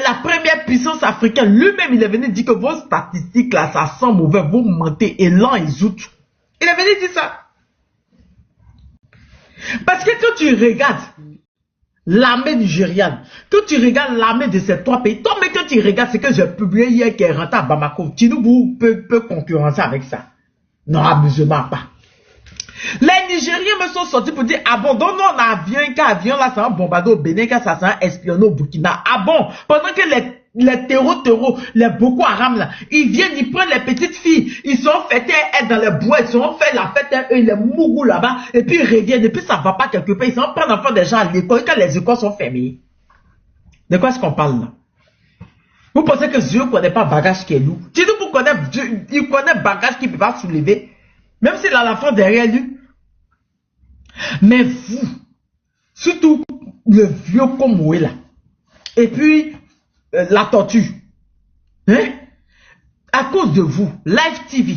la première puissance africaine, lui-même, il est venu dire que vos statistiques, là, ça sent mauvais, vous mentez, Elan et Zout. Il est venu dire ça. Parce que quand tu regardes l'armée nigériane, quand tu regardes l'armée de ces trois pays, toi, mais quand tu regardes ce que j'ai publié hier qui est rentré à Bamako, Tinubu peut concurrencer avec ça. Non, amusement pas. Les Nigériens me sont sortis pour dire, ah bon, donc non, on a avion, qu'un avion là, ça va bombarder au Bénin, qu'un ça va espionner au Burkina. Ah bon, pendant que les terreaux, les Boko Haram là, ils viennent, ils prennent les petites filles, ils sont fêtés être dans les bois, ils sont fait la fête, eux, les mougous là-bas, et puis ils reviennent, et puis ça va pas quelque part, ils sont prennent enfants des gens à l'école, quand les écoles sont fermées. De quoi est-ce qu'on parle là? Vous pensez que Dieu ne connaît pas bagage qui est lourd? Si vous connaissez, il connaît bagage qui ne peut pas soulever, même s'il a l'enfant derrière lui. Mais vous, surtout le vieux Komoé là, et puis la tortue, hein? À cause de vous, Live TV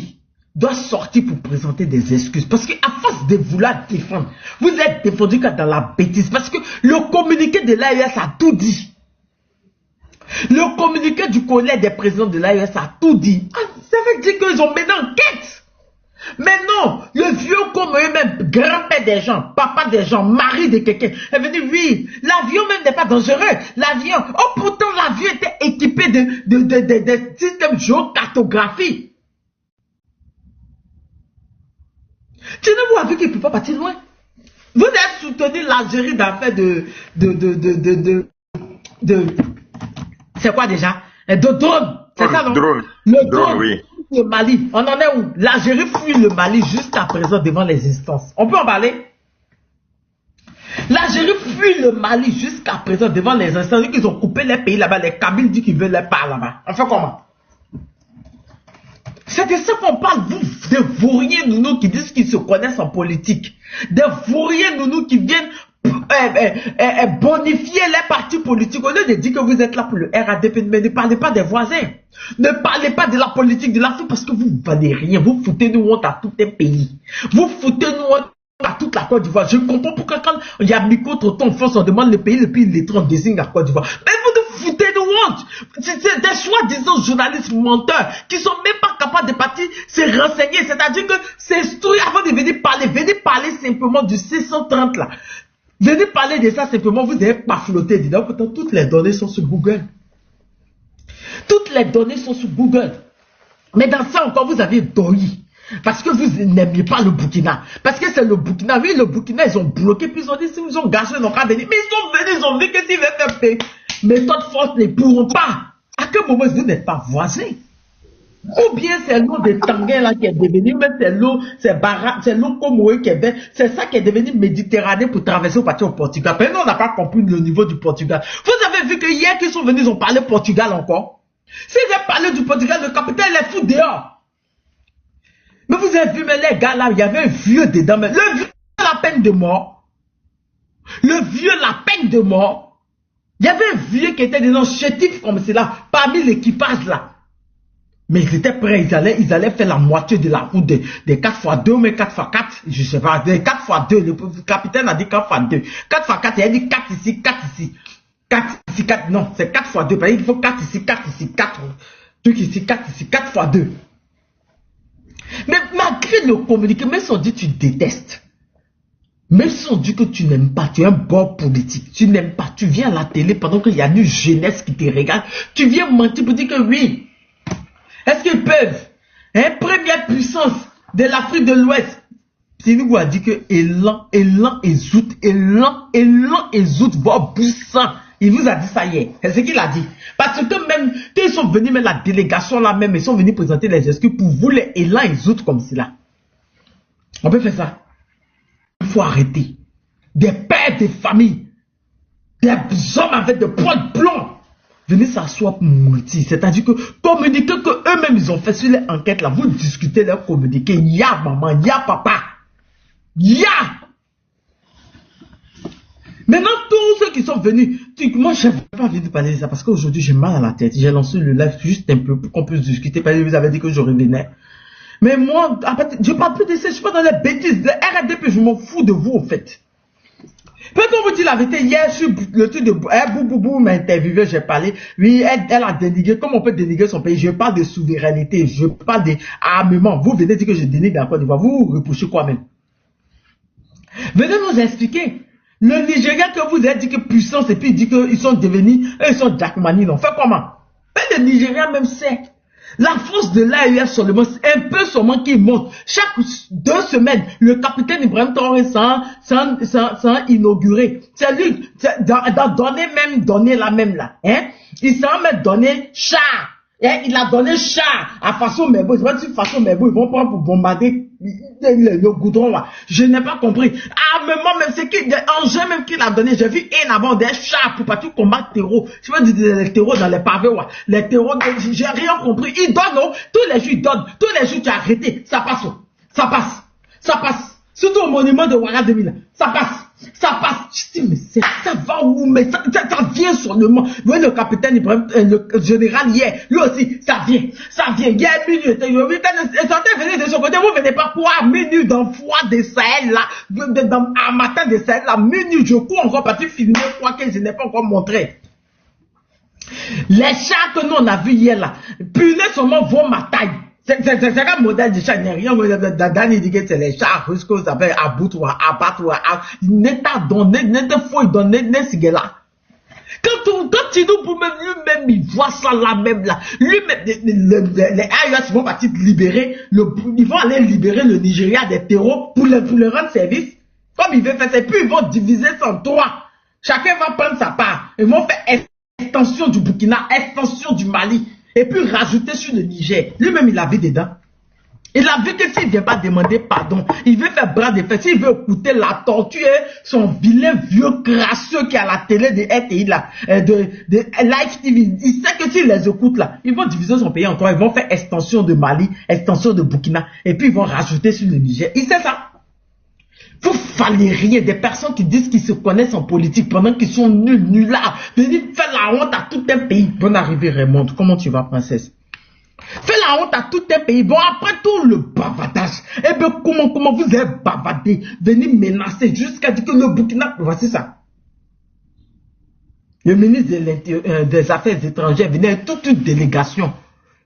doit sortir pour présenter des excuses. Parce qu'à force de vouloir défendre, vous êtes défendu dans la bêtise. Parce que le communiqué de l'AES a tout dit. Le communiqué du collège des présidents de l'AES a tout dit. Ah, ça veut dire qu'ils ont mené en quête. Mais non, le vieux comme eux-mêmes, grand-père des gens, papa des gens, mari de quelqu'un, est venu, oui, l'avion même n'est pas dangereux. L'avion, oh pourtant l'avion était équipé de systèmes géocartographie. Tinubu a vu qu'il ne peut pas partir loin. Vous avez soutenu l'Algérie d'affaires c'est quoi déjà? De drone. C'est ça non? Drone. Le drone, oui. Le Mali. On en est où? L'Algérie fuit le Mali jusqu'à présent devant les instances. On peut en parler? L'Algérie fuit le Mali jusqu'à présent devant les instances. Ils ont coupé les pays là-bas. Les Kabyles disent qu'ils veulent les pas là-bas. On fait comment? C'est de ça qu'on parle, vous, des vauriens nounous qui disent qu'ils se connaissent en politique. Des vauriens nounous qui viennent bonifier les partis politiques. Au lieu de dire que vous êtes là pour le RADP, mais ne parlez pas des voisins. Ne parlez pas de la politique de l'Afrique parce que vous ne valez rien. Vous foutez nous honte à tous les pays. Vous foutez nous honte à toute la Côte d'Ivoire. Je comprends pourquoi quand il y a Miko Troton en France, on demande le pays on désigne la Côte d'Ivoire. Mais vous nous foutez nous honte. C'est des soi-disant journalistes menteurs qui sont même pas capables de partir se renseigner. C'est-à-dire que s'instruire avant de venir parler simplement du 630 là. Venez parler de ça simplement, vous n'avez pas flotté dedans. Pourtant, toutes les données sont sur Google. Toutes les données sont sur Google. Mais dans ça encore, vous avez dormi. Parce que vous n'aimiez pas le Burkina. Parce que c'est le Burkina. Oui, le Burkina, ils ont bloqué. Puis ils ont dit, si vous ont gâché, ils n'ont pas venu. Mais ils sont venus, ils ont vu que s'ils veulent faire paix. Mais d'autres forces ne pourront pas. À quel moment vous n'êtes pas voisins? Ou bien c'est l'eau de Tanguay là qui est devenu, même c'est l'eau Komoé qui est vert, c'est ça qui est devenu Méditerranée pour traverser au partir au Portugal. Mais nous on n'a pas compris le niveau du Portugal. Vous avez vu que hier qu'ils sont venus, ils ont parlé Portugal encore. S'ils avaient parlé du Portugal, le capitaine les fout dehors. Mais vous avez vu, mais les gars là, il y avait un vieux dedans, mais le vieux la peine de mort. Le vieux la peine de mort. Il y avait un vieux qui était dedans, chétif comme cela, parmi l'équipage là. Mais ils étaient prêts, ils allaient faire la moitié de la route des 4x2, mais 4x4, je sais pas, des 4x2, le capitaine a dit 4x2. 4x4, il a dit 4 ici, 4 ici. 4 ici, 4, non, c'est 4x2, il faut 4 ici, 4 ici, 4, truc ici, 4 ici, 4x2. Mais malgré le communiqué, même si on dit que tu détestes, même si on dit que tu n'aimes pas, tu es un bon politique, tu n'aimes pas, tu viens à la télé pendant qu'il y a une jeunesse qui te regarde, tu viens mentir pour dire que oui. Est-ce qu'ils peuvent? Première puissance de l'Afrique de l'Ouest. Tinubu a dit que Elan et Zout, voire puissant. Il vous a dit ça hier. C'est ce qu'il a dit. Parce que même, quand ils sont venus, même la délégation là même, ils sont venus présenter les excuses pour vous les Elan et Zout comme cela. On peut faire ça. Il faut arrêter. Des pères de famille. Des hommes avec des poils blonds. Venez s'asseoir pour mentir. C'est-à-dire que communiquer que eux-mêmes ils ont fait sur les enquêtes là, vous discutez leur communiqué. Ya maman, ya papa. Ya. Maintenant, tous ceux qui sont venus, moi je n'ai pas envie de parler de ça parce qu'aujourd'hui j'ai mal à la tête. J'ai lancé le live juste un peu pour qu'on puisse discuter parce que vous avez dit que je revenais. Mais moi, je ne parle plus de ça, je ne suis pas dans les bêtises. Le RDP, je m'en fous de vous en fait. Peut-on vous dire la vérité, hier, sur le truc de Boubou m'a interviewé, j'ai parlé. Oui, elle a dénigré. Comment on peut dénigrer son pays? Je parle de souveraineté, je parle d'armement. Vous venez dire que je dénigre la Côte d'Ivoire. Vous vous reprochez quoi même? Venez nous expliquer. Le Nigeria que vous avez dit que puissance et puis il dit qu'ils sont devenus, ils sont Jackmani, non. Fait comment? Mais le Nigeria même sait. La force de l'AEF seulement, c'est un peu seulement qui monte. Chaque 2 semaines, le capitaine Ibrahim Traoré s'en inauguré. C'est lui, donner la même là. Hein? Il s'en met donner char. Et il a donné char à Faso Mebo. C'est pas dire Faso Mebo, ils vont prendre pour bombarder le goudron là. Je n'ai pas compris. Armement même, c'est qui, engin même qu'il a donné. J'ai vu un avant des chars pour partir combattre terreau. Je veux dire les terreaux dans les pavés là. Les terreaux, j'ai rien compris. Ils donnent, non? Tous les jours ils donnent. Tous les jours tu as arrêté. Ça passe. Ça passe. Ça passe. Surtout au monument de Ouaga 2000. Ça passe. Ça passe. Je dis, mais ça va où? Mais ça vient sur le monde. Vous voyez le capitaine Ibrahim, le général hier, lui aussi, ça vient. Ça vient. Hier, minuit, sortez, venez de son côté. Vous venez pas quoi? Minuit dans froid de Sahel, là. Un matin de Sahel, là. Minuit, je cours encore partir filmer quoi que je n'ai pas encore montré. Les chars que nous on a vu hier, là. Punez seulement vos ma taille. C'est un modèle de chat, il n'y a rien dans l'idée que c'est les chats russes que vous avez abattre, n'est pas donné, n'est pas fou, donné, n'est pas là. Quand il nous pour lui-même, il voit ça là même là. Lui-même, les AIS vont partir libérer, ils vont aller libérer le Nigeria des terreaux pour le rendre service. Comme il veut faire, et puis ils vont diviser en 3. Chacun va prendre sa part. Ils vont faire extension du Burkina, extension du Mali. Et puis rajouter sur le Niger. Lui-même, il a vu dedans. Il a vu que s'il ne vient pas demander pardon, il veut faire bras de fer. S'il veut écouter la tortue, son vilain vieux crasseux qui est à la télé de RTI, là, de Live TV, il sait que s'il les écoute là, ils vont diviser son pays en 3. Ils vont faire extension de Mali, extension de Burkina, et puis ils vont rajouter sur le Niger. Il sait ça. Vous fallait rien des personnes qui disent qu'ils se connaissent en politique pendant qu'ils sont nullards. Venir faire la honte à tout un pays. Bonne arrivée Raymond, comment tu vas princesse? Fais la honte à tout un pays. Bon après tout le bavardage. Eh bien comment vous avez bavardé? Venir menacer jusqu'à dire que le Burkina, voici ça. Le ministre des Affaires étrangères venait avec toute une délégation.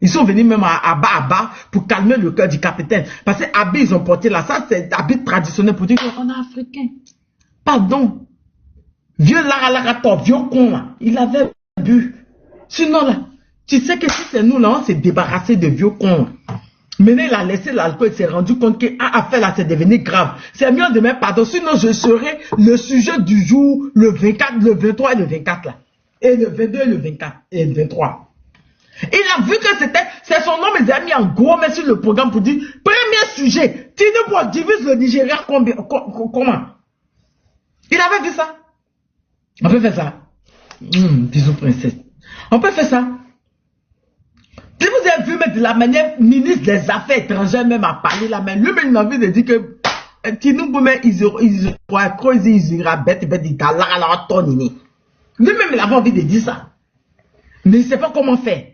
Ils sont venus même à Bas pour calmer le cœur du capitaine. Parce que habits ils ont porté là, ça c'est habit traditionnel pour dire qu'on est africain. Pardon. Vieux Lara, vieux con là, il avait bu. Sinon là, tu sais que si c'est nous là, on s'est débarrassé de vieux cons. Maintenant il a laissé l'alcool, il s'est rendu compte qu'une affaire là c'est devenu grave. C'est mieux de mettre pardon, sinon je serai le sujet du jour, le 24, le 23 et le 24 là. Et le 22 et le 24 et le 23. Il a vu que c'est son nom, mais il a mis en gros mais sur le programme pour dire, premier sujet, Tinubu divise le Nigeria comment? Il avait vu ça. On peut faire ça. Bisous princesse. On peut faire ça. Si vous avez vu mais de la manière, ministre des Affaires étrangères même a parlé là, mais lui-même il a envie de dire que Tinubu même il ira bête, il t'a la tonini. Lui-même il avait envie de dire ça. Mais il ne sait pas comment faire.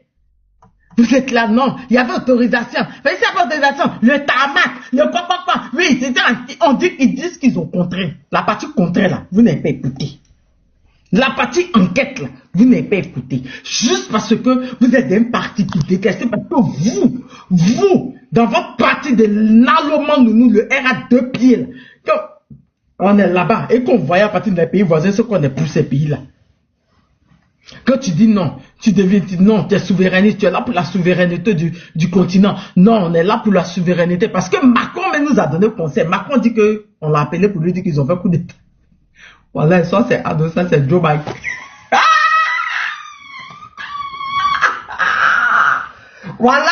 Vous êtes là, non, il y avait autorisation. Mais il y avait autorisation. Le tarmac, le quoi. Oui, on dit qu'ils disent qu'ils ont contré. La partie contrée là, vous n'avez pas écouté. La partie enquête là, vous n'avez pas écouté. Juste parce que vous êtes un parti qui déteste, parce que vous, dans votre parti de l'allemand nounou, le R à 2 pieds là, quand on est là-bas et qu'on voit à partir des pays voisins ce qu'on est pour ces pays là. Quand tu dis non, tu deviens, non, tu es souverainiste, tu es là pour la souveraineté du continent. Non, on est là pour la souveraineté. Parce que Macron nous a donné conseil. Macron dit que, on l'a appelé pour lui dire qu'ils ont fait coup d'état. Voilà, ça c'est Ado, ça c'est Joe Biden. Voilà,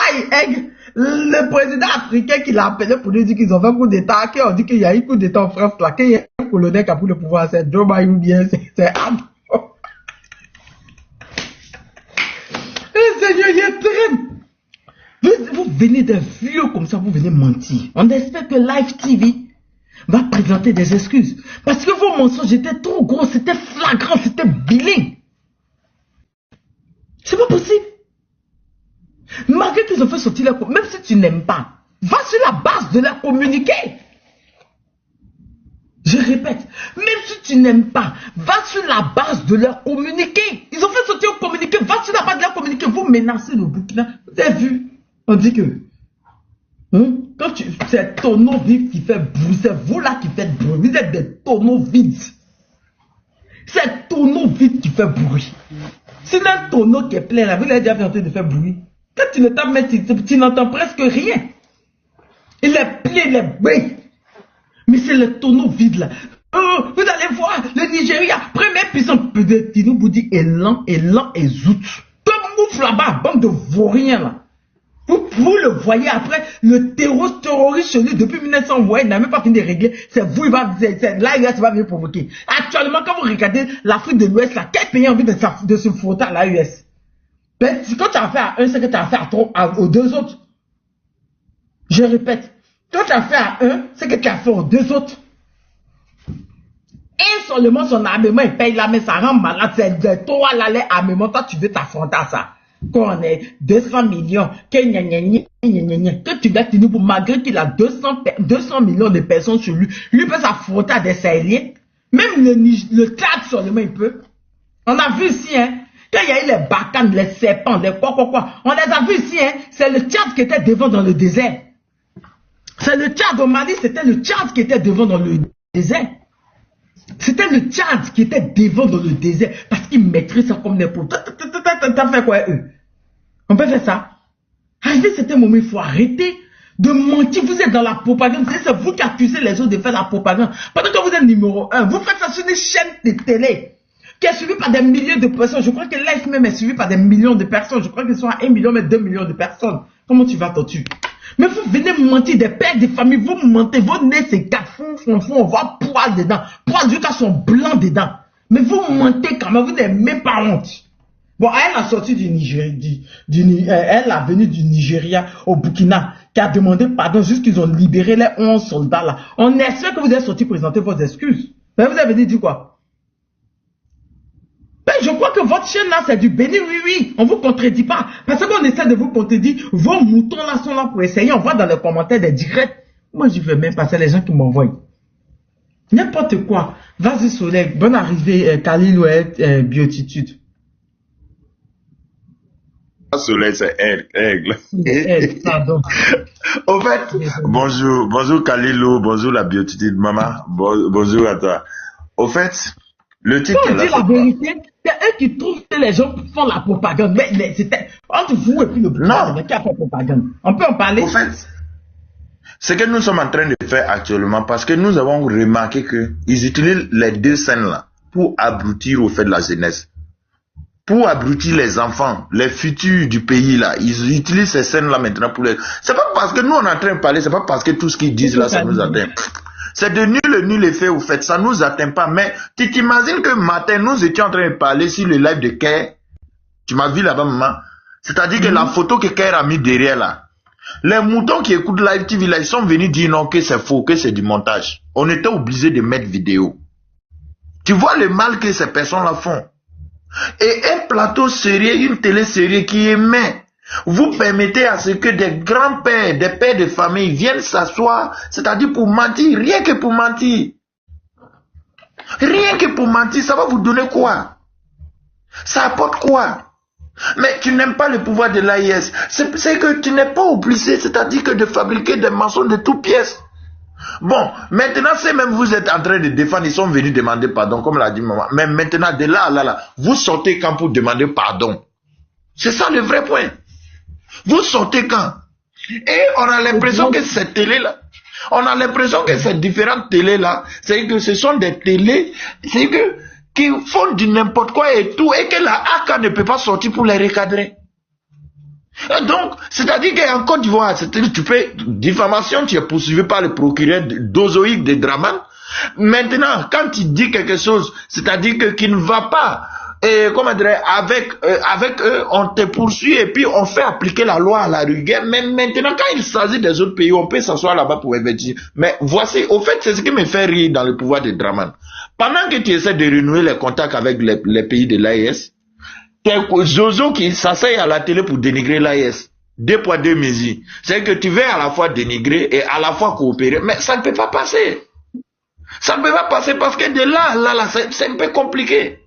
le président africain qui l'a appelé pour lui dire qu'ils ont fait coup d'état, qui ont dit qu'il y a eu coup d'état en France, là, qu'il y a un colonel qui a pris le pouvoir, c'est Joe Biden ou bien c'est Ado. Seigneur, il est terrible. Vous venez d'un vieux comme ça, vous venez mentir. On espère que Live TV va présenter des excuses. Parce que vos mensonges étaient trop gros, c'était flagrant, c'était bilingue. C'est pas possible. Malgré qu'ils ont fait sortir la même si tu n'aimes pas, va sur la base de la communiquer. Je répète, même si tu n'aimes pas, va sur la base de leur communiqué. Ils ont fait sortir un communiqué, va sur la base de leur communiqué. Vous menacez le Burkina. Vous avez vu? On dit que c'est tonneau vide qui fait bruit, c'est vous là qui faites bruit. Vous êtes des tonneaux vides. C'est tonneau vide qui fait bruit. Si un tonneau qui est plein là, vous l'avez déjà fait en train de faire bruit. Quand tu ne tapes, tu n'entends presque rien. Il est plein, il est bruit. Mais c'est le tonneau vide là. Vous allez voir, le Nigeria, première puissance, peut-être, Tinubu dit élan et zout. Tout mouf là-bas, bande de vauriens là. Vous le voyez après, le terroriste chez lui depuis 1900, ouais, il n'a même pas fini de régler. C'est vous, l'AES va venir provoquer. Actuellement, quand vous regardez l'Afrique de l'Ouest, là, quel pays a envie de se frotter à l'AES? Ben, quand tu as affaire à un, c'est que tu as affaire aux deux autres. Je répète, quand tu as affaire à un, c'est que tu as affaire aux deux autres. Et seulement son armement, il paye là, mais ça rend malade. C'est toi là, les armements, toi tu veux t'affronter à ça. Quand on est 200 millions, que tu dois tenir pour, malgré qu'il a 200 millions de personnes sur lui, lui peut s'affronter à des Sahéliens. Même le Tchad seulement, il peut. On a vu ici, hein, quand il y a eu les bacanes, les serpents, les quoi. On les a vus ici, hein, c'est le Tchad qui était devant dans le désert. C'est le Tchad au Mali, c'était le Tchad qui était devant dans le désert. C'était le Tchad qui était devant dans le désert parce qu'il maîtrise ça comme n'importe. T'as fait quoi eux? On peut faire ça? Arrivé certain moment, il faut arrêter de mentir. Vous êtes dans la propagande. C'est vous qui accusez les autres de faire la propagande. Pendant que vous êtes numéro 1, vous faites ça sur des chaînes de télé qui est suivie par des milliers de personnes. Je crois que Life même est suivi par des millions de personnes. Je crois qu'ils sont à 1 million, mais 2 millions de personnes. Comment tu vas t'en tuer? Mais vous venez mentir, des pères, des familles, vous mentez, vos nez c'est 4 fonds, on voit poil dedans, poil jusqu'à son blanc dedans. Mais vous mentez quand même, vous n'avez même pas honte. Bon, elle a sorti du Nigeria, elle a venu du Nigeria au Burkina, qui a demandé pardon, juste qu'ils ont libéré les 11 soldats là. On espère que vous êtes sorti présenter vos excuses. Mais vous avez dit quoi? Ben, je crois que votre chaîne là, c'est du béni, oui, on vous contredit pas. Parce qu'on essaie de vous contredire, vos moutons là sont là pour essayer, on voit dans les commentaires des directs. Moi, je veux même passer les gens qui m'envoient. N'importe quoi. Vas-y, Soleil, bonne arrivée, Khalil Oued, Biotitude. Soleil, c'est aigle. Pardon. Au fait, bonjour Khalilou, bonjour la Biotitude, maman, bonjour à toi. Au fait, le titre. Quand on dit la vérité, c'est eux qui trouvent que les gens font la propagande. Mais c'était entre vous et puis le gouvernement qui a fait propagande. On peut en parler. Au fait, ce que nous sommes en train de faire actuellement, parce que nous avons remarqué qu'ils utilisent les deux scènes là pour abrutir au fait de la jeunesse. Pour abrutir les enfants, les futurs du pays là. Ils utilisent ces scènes là maintenant pour les. C'est pas parce que nous on est en train de parler, c'est pas parce que tout ce qu'ils disent là ça nous atteint. C'est de nul effet au fait, ça nous atteint pas. Mais tu t'imagines que matin, nous étions en train de parler sur le live de Kerr. Tu m'as vu là-bas, maman. C'est-à-dire que la photo que Kerr a mis derrière là, les moutons qui écoutent Live TV là, ils sont venus dire non, que c'est faux, que c'est du montage. On était obligé de mettre vidéo. Tu vois le mal que ces personnes-là font. Et un plateau sérieux, une télé sérieux qui émet. Vous permettez à ce que des grands-pères, des pères de famille viennent s'asseoir, c'est-à-dire pour mentir, rien que pour mentir. Rien que pour mentir, ça va vous donner quoi? Ça apporte quoi? Mais tu n'aimes pas le pouvoir de l'AIS. C'est que tu n'es pas obligé, c'est-à-dire que de fabriquer des mensonges de toutes pièces. Bon, maintenant, c'est même vous êtes en train de défendre, ils sont venus demander pardon, comme l'a dit maman. Mais maintenant, de là à là, vous sortez quand pour demander pardon. C'est ça le vrai point. Vous sortez quand? Et on a l'impression que cette télé-là, on a l'impression que ces différentes télés-là, c'est que ce sont des télés, c'est que, qui font du n'importe quoi et tout, et que la AK ne peut pas sortir pour les recadrer. Et donc, c'est-à-dire qu'en Côte d'Ivoire, tu peux, diffamation, tu es poursuivi par le procureur d'Ozoïque de Draman. Maintenant, quand tu dis quelque chose, c'est-à-dire que qui ne va pas, comment dire, avec eux, on te poursuit et puis on fait appliquer la loi à la rigueur. Mais maintenant, quand il s'agit des autres pays, on peut s'asseoir là-bas pour investir. Mais voici, au fait, c'est ce qui me fait rire dans le pouvoir de Draman. Pendant que tu essaies de renouer les contacts avec les pays de l'AES, Zozo qui s'asseye à la télé pour dénigrer l'AES. 2 poids 2 mesures. C'est que tu veux à la fois dénigrer et à la fois coopérer. Mais ça ne peut pas passer. Ça ne peut pas passer parce que de là, c'est un peu compliqué.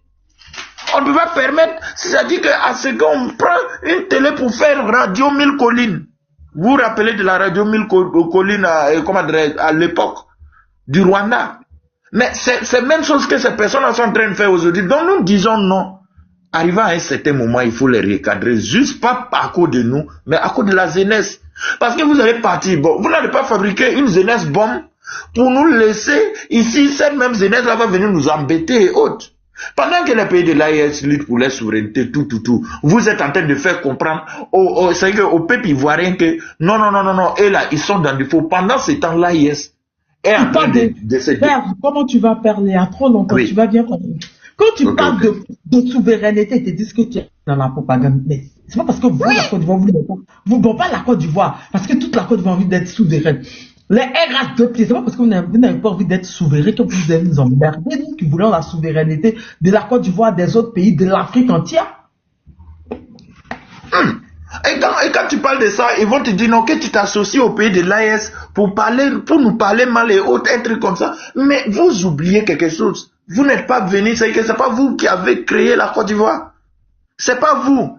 On ne peut pas permettre, c'est-à-dire qu'à ce qu'on prend une télé pour faire radio 1000 collines. Vous vous rappelez de la radio 1000 collines à l'époque du Rwanda. Mais c'est la même chose que ces personnes sont en train de faire aujourd'hui. Donc nous disons non. Arrivant à un certain moment, il faut les recadrer, juste pas à cause de nous, mais à cause de la jeunesse. Parce que vous allez partir, bon, vous n'allez pas fabriquer une jeunesse bombe pour nous laisser ici, cette même jeunesse-là va venir nous embêter et autres. Pendant que les pays de l'AES luttent pour leur souveraineté, tout, vous êtes en train de faire comprendre au peuple ivoirien que non, et là, ils sont dans le faux. Pendant ce temps, l'AES est en train de se dire. Comment tu vas parler à trop longtemps, oui. Tu vas bien comprendre. Quand tu parles de souveraineté, ils te disent que tu es dans la propagande. Mais c'est pas parce que vous, la Côte d'Ivoire, vous ne pas la Côte d'Ivoire, parce que toute la Côte d'Ivoire a envie d'être souveraine. Les RH2, c'est pas parce que vous n'avez pas envie d'être souverain que vous allez nous emmerder, nous qui voulons la souveraineté de la Côte d'Ivoire, des autres pays, de l'Afrique entière. Et quand tu parles de ça, ils vont te dire non, que tu t'associes au pays de l'AES pour nous parler mal et autres, un truc comme ça. Mais vous oubliez quelque chose. Vous n'êtes pas venu, c'est que c'est pas vous qui avez créé la Côte d'Ivoire. C'est pas vous.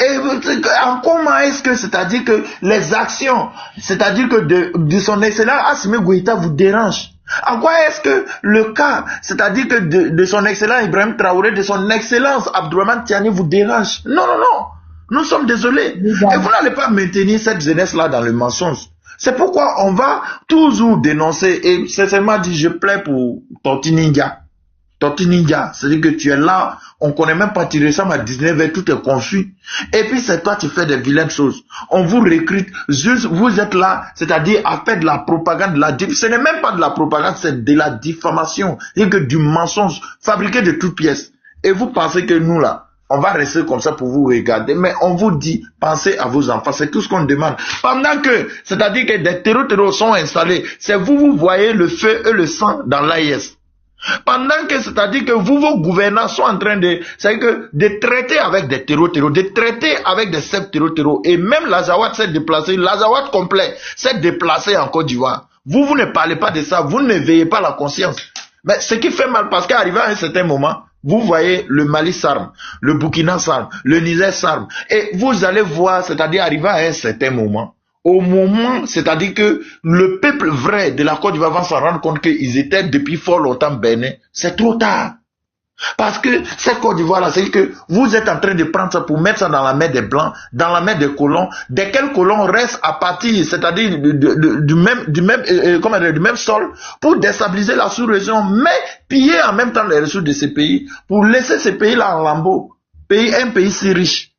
Et en comment est-ce que, c'est-à-dire que les actions, c'est-à-dire que de son excellence Assimi Goïta vous dérange? En quoi est-ce que le cas, c'est-à-dire que de son excellence Ibrahim Traoré, de son excellence Abdourahmane Tiani vous dérange? Non. Nous sommes désolés. Et vous n'allez pas maintenir cette jeunesse-là dans le mensonge. C'est pourquoi on va toujours dénoncer, et sincèrement dit, je plains pour Torti Ninja. Torti Ninja, c'est-à-dire que tu es là, on ne connaît même pas, tu ressembles à 19h, tout est confus. Et puis c'est toi, tu fais des vilaines choses. On vous recrute, juste, vous êtes là, c'est-à-dire à faire de la propagande, ce n'est même pas de la propagande, c'est de la diffamation, et que du mensonge, fabriqué de toutes pièces. Et vous pensez que nous là, on va rester comme ça pour vous regarder, mais on vous dit, pensez à vos enfants, c'est tout ce qu'on demande. Pendant que, c'est-à-dire que des terreaux sont installés, c'est vous voyez le feu et le sang dans l'AIS. Pendant que, c'est-à-dire que vos gouvernants sont en train de traiter avec des terreaux, de traiter avec des sept terreaux, et même l'Azawad s'est déplacé, l'Azawad complet s'est déplacé en Côte d'Ivoire. Vous ne parlez pas de ça, vous ne veillez pas la conscience. Mais ce qui fait mal, parce qu'arrivé à un certain moment, vous voyez le Mali s'arme, le Burkina s'arme, le Niger s'arme. Et vous allez voir, c'est-à-dire arriver à un certain moment, au moment, c'est-à-dire que le peuple vrai de la Côte d'Ivoire va s'en rendre compte qu'ils étaient depuis fort longtemps bénis. C'est trop tard. Parce que cette Côte d'Ivoire-là, c'est que vous êtes en train de prendre ça pour mettre ça dans la main des Blancs, dans la main des colons, desquels colons restent à partir, c'est-à-dire du même sol, pour déstabiliser la sous-région, mais piller en même temps les ressources de ces pays, pour laisser ces pays-là en lambeaux. Un pays si riche.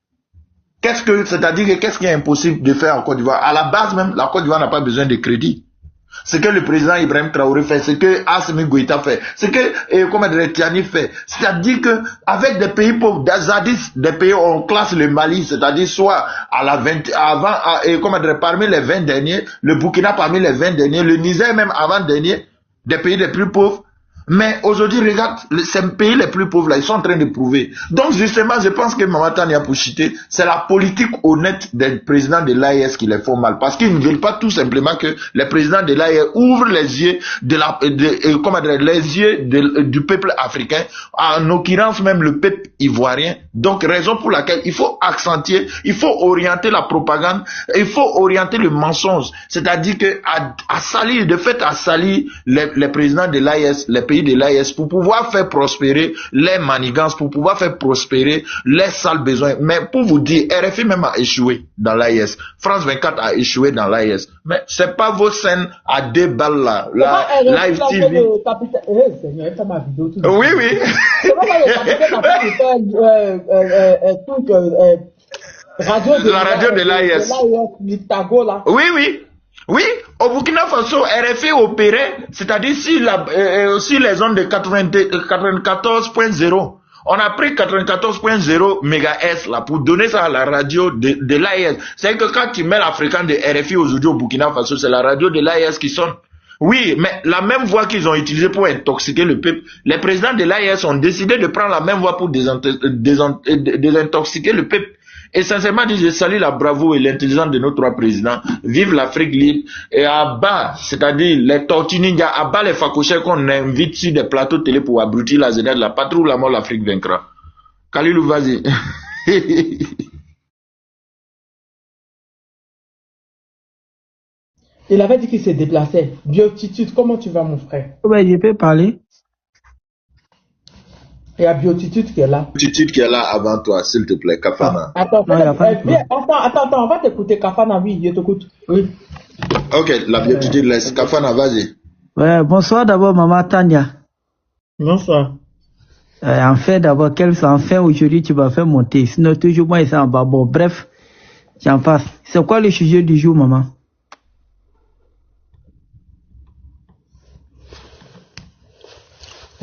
C'est-à-dire qu'est-ce qui est impossible de faire en Côte d'Ivoire? À la base même, la Côte d'Ivoire n'a pas besoin de crédit. Ce que le président Ibrahim Traoré fait, ce que Assimi Goïta fait, ce que Tiani fait, c'est-à-dire que avec des pays pauvres, des pays où on classe le Mali, c'est-à-dire soit à la 20, parmi les 20 derniers, le Burkina parmi les 20 derniers, le Niger même avant dernier, des pays les plus pauvres. Mais aujourd'hui, regarde, ces pays les plus pauvres là, ils sont en train de prouver. Donc justement, je pense que Mamata Niapouchité, c'est la politique honnête des présidents de l'AES qui les font mal. Parce qu'ils ne veulent pas tout simplement que les présidents de l'AES ouvrent les yeux du peuple africain, en l'occurrence même le peuple ivoirien. Donc raison pour laquelle il faut accentuer, il faut orienter la propagande, il faut orienter le mensonge. C'est-à-dire que à salir les présidents de l'AES, les pays de l'AES, pour pouvoir faire prospérer les manigances, pour pouvoir faire prospérer les sales besoins. Mais pour vous dire, RFI même a échoué dans l'AES. France 24 a échoué dans l'AES. Mais c'est pas vos scènes à 2 balles là. La live TV. Oui. La radio de l'AES. Oui, au Burkina Faso, RFI opérait, c'est-à-dire si les ondes de 94.0, on a pris 94.0 MHz là pour donner ça à la radio de l'AES. C'est que quand tu mets la fréquence de RFI aujourd'hui au Burkina Faso, c'est la radio de l'AES qui sonne. Oui, mais la même voix qu'ils ont utilisée pour intoxiquer le peuple, les présidents de l'AES ont décidé de prendre la même voix pour désintoxiquer le peuple. Et sincèrement, je salue la bravoure et l'intelligence de nos trois présidents. Vive l'Afrique libre. Et à bas, c'est-à-dire les tortues ninja, à bas les facochers qu'on invite sur des plateaux télé pour abrutir la jeunesse, la patrie ou la mort, l'Afrique vaincra. Kalilou, vas-y. Il avait dit qu'il se déplaçait. Biotitude, comment tu vas, mon frère? Ouais, je peux parler. Il y a Biotitude qui est là. Biotitude qui est là avant toi, s'il te plaît, Kafana. Attends, Non, il y a pas de problème. attends, on va t'écouter, Kafana, oui, je t'écoute. Oui. Ok, la Biotitude laisse. Kafana, vas-y. Ouais, bonsoir d'abord, maman Tania. Bonsoir. Enfin, d'abord, enfin, aujourd'hui, tu vas faire monter. Sinon, toujours, moi, c'est en bas. Bon, bref, j'en passe. C'est quoi le sujet du jour, maman?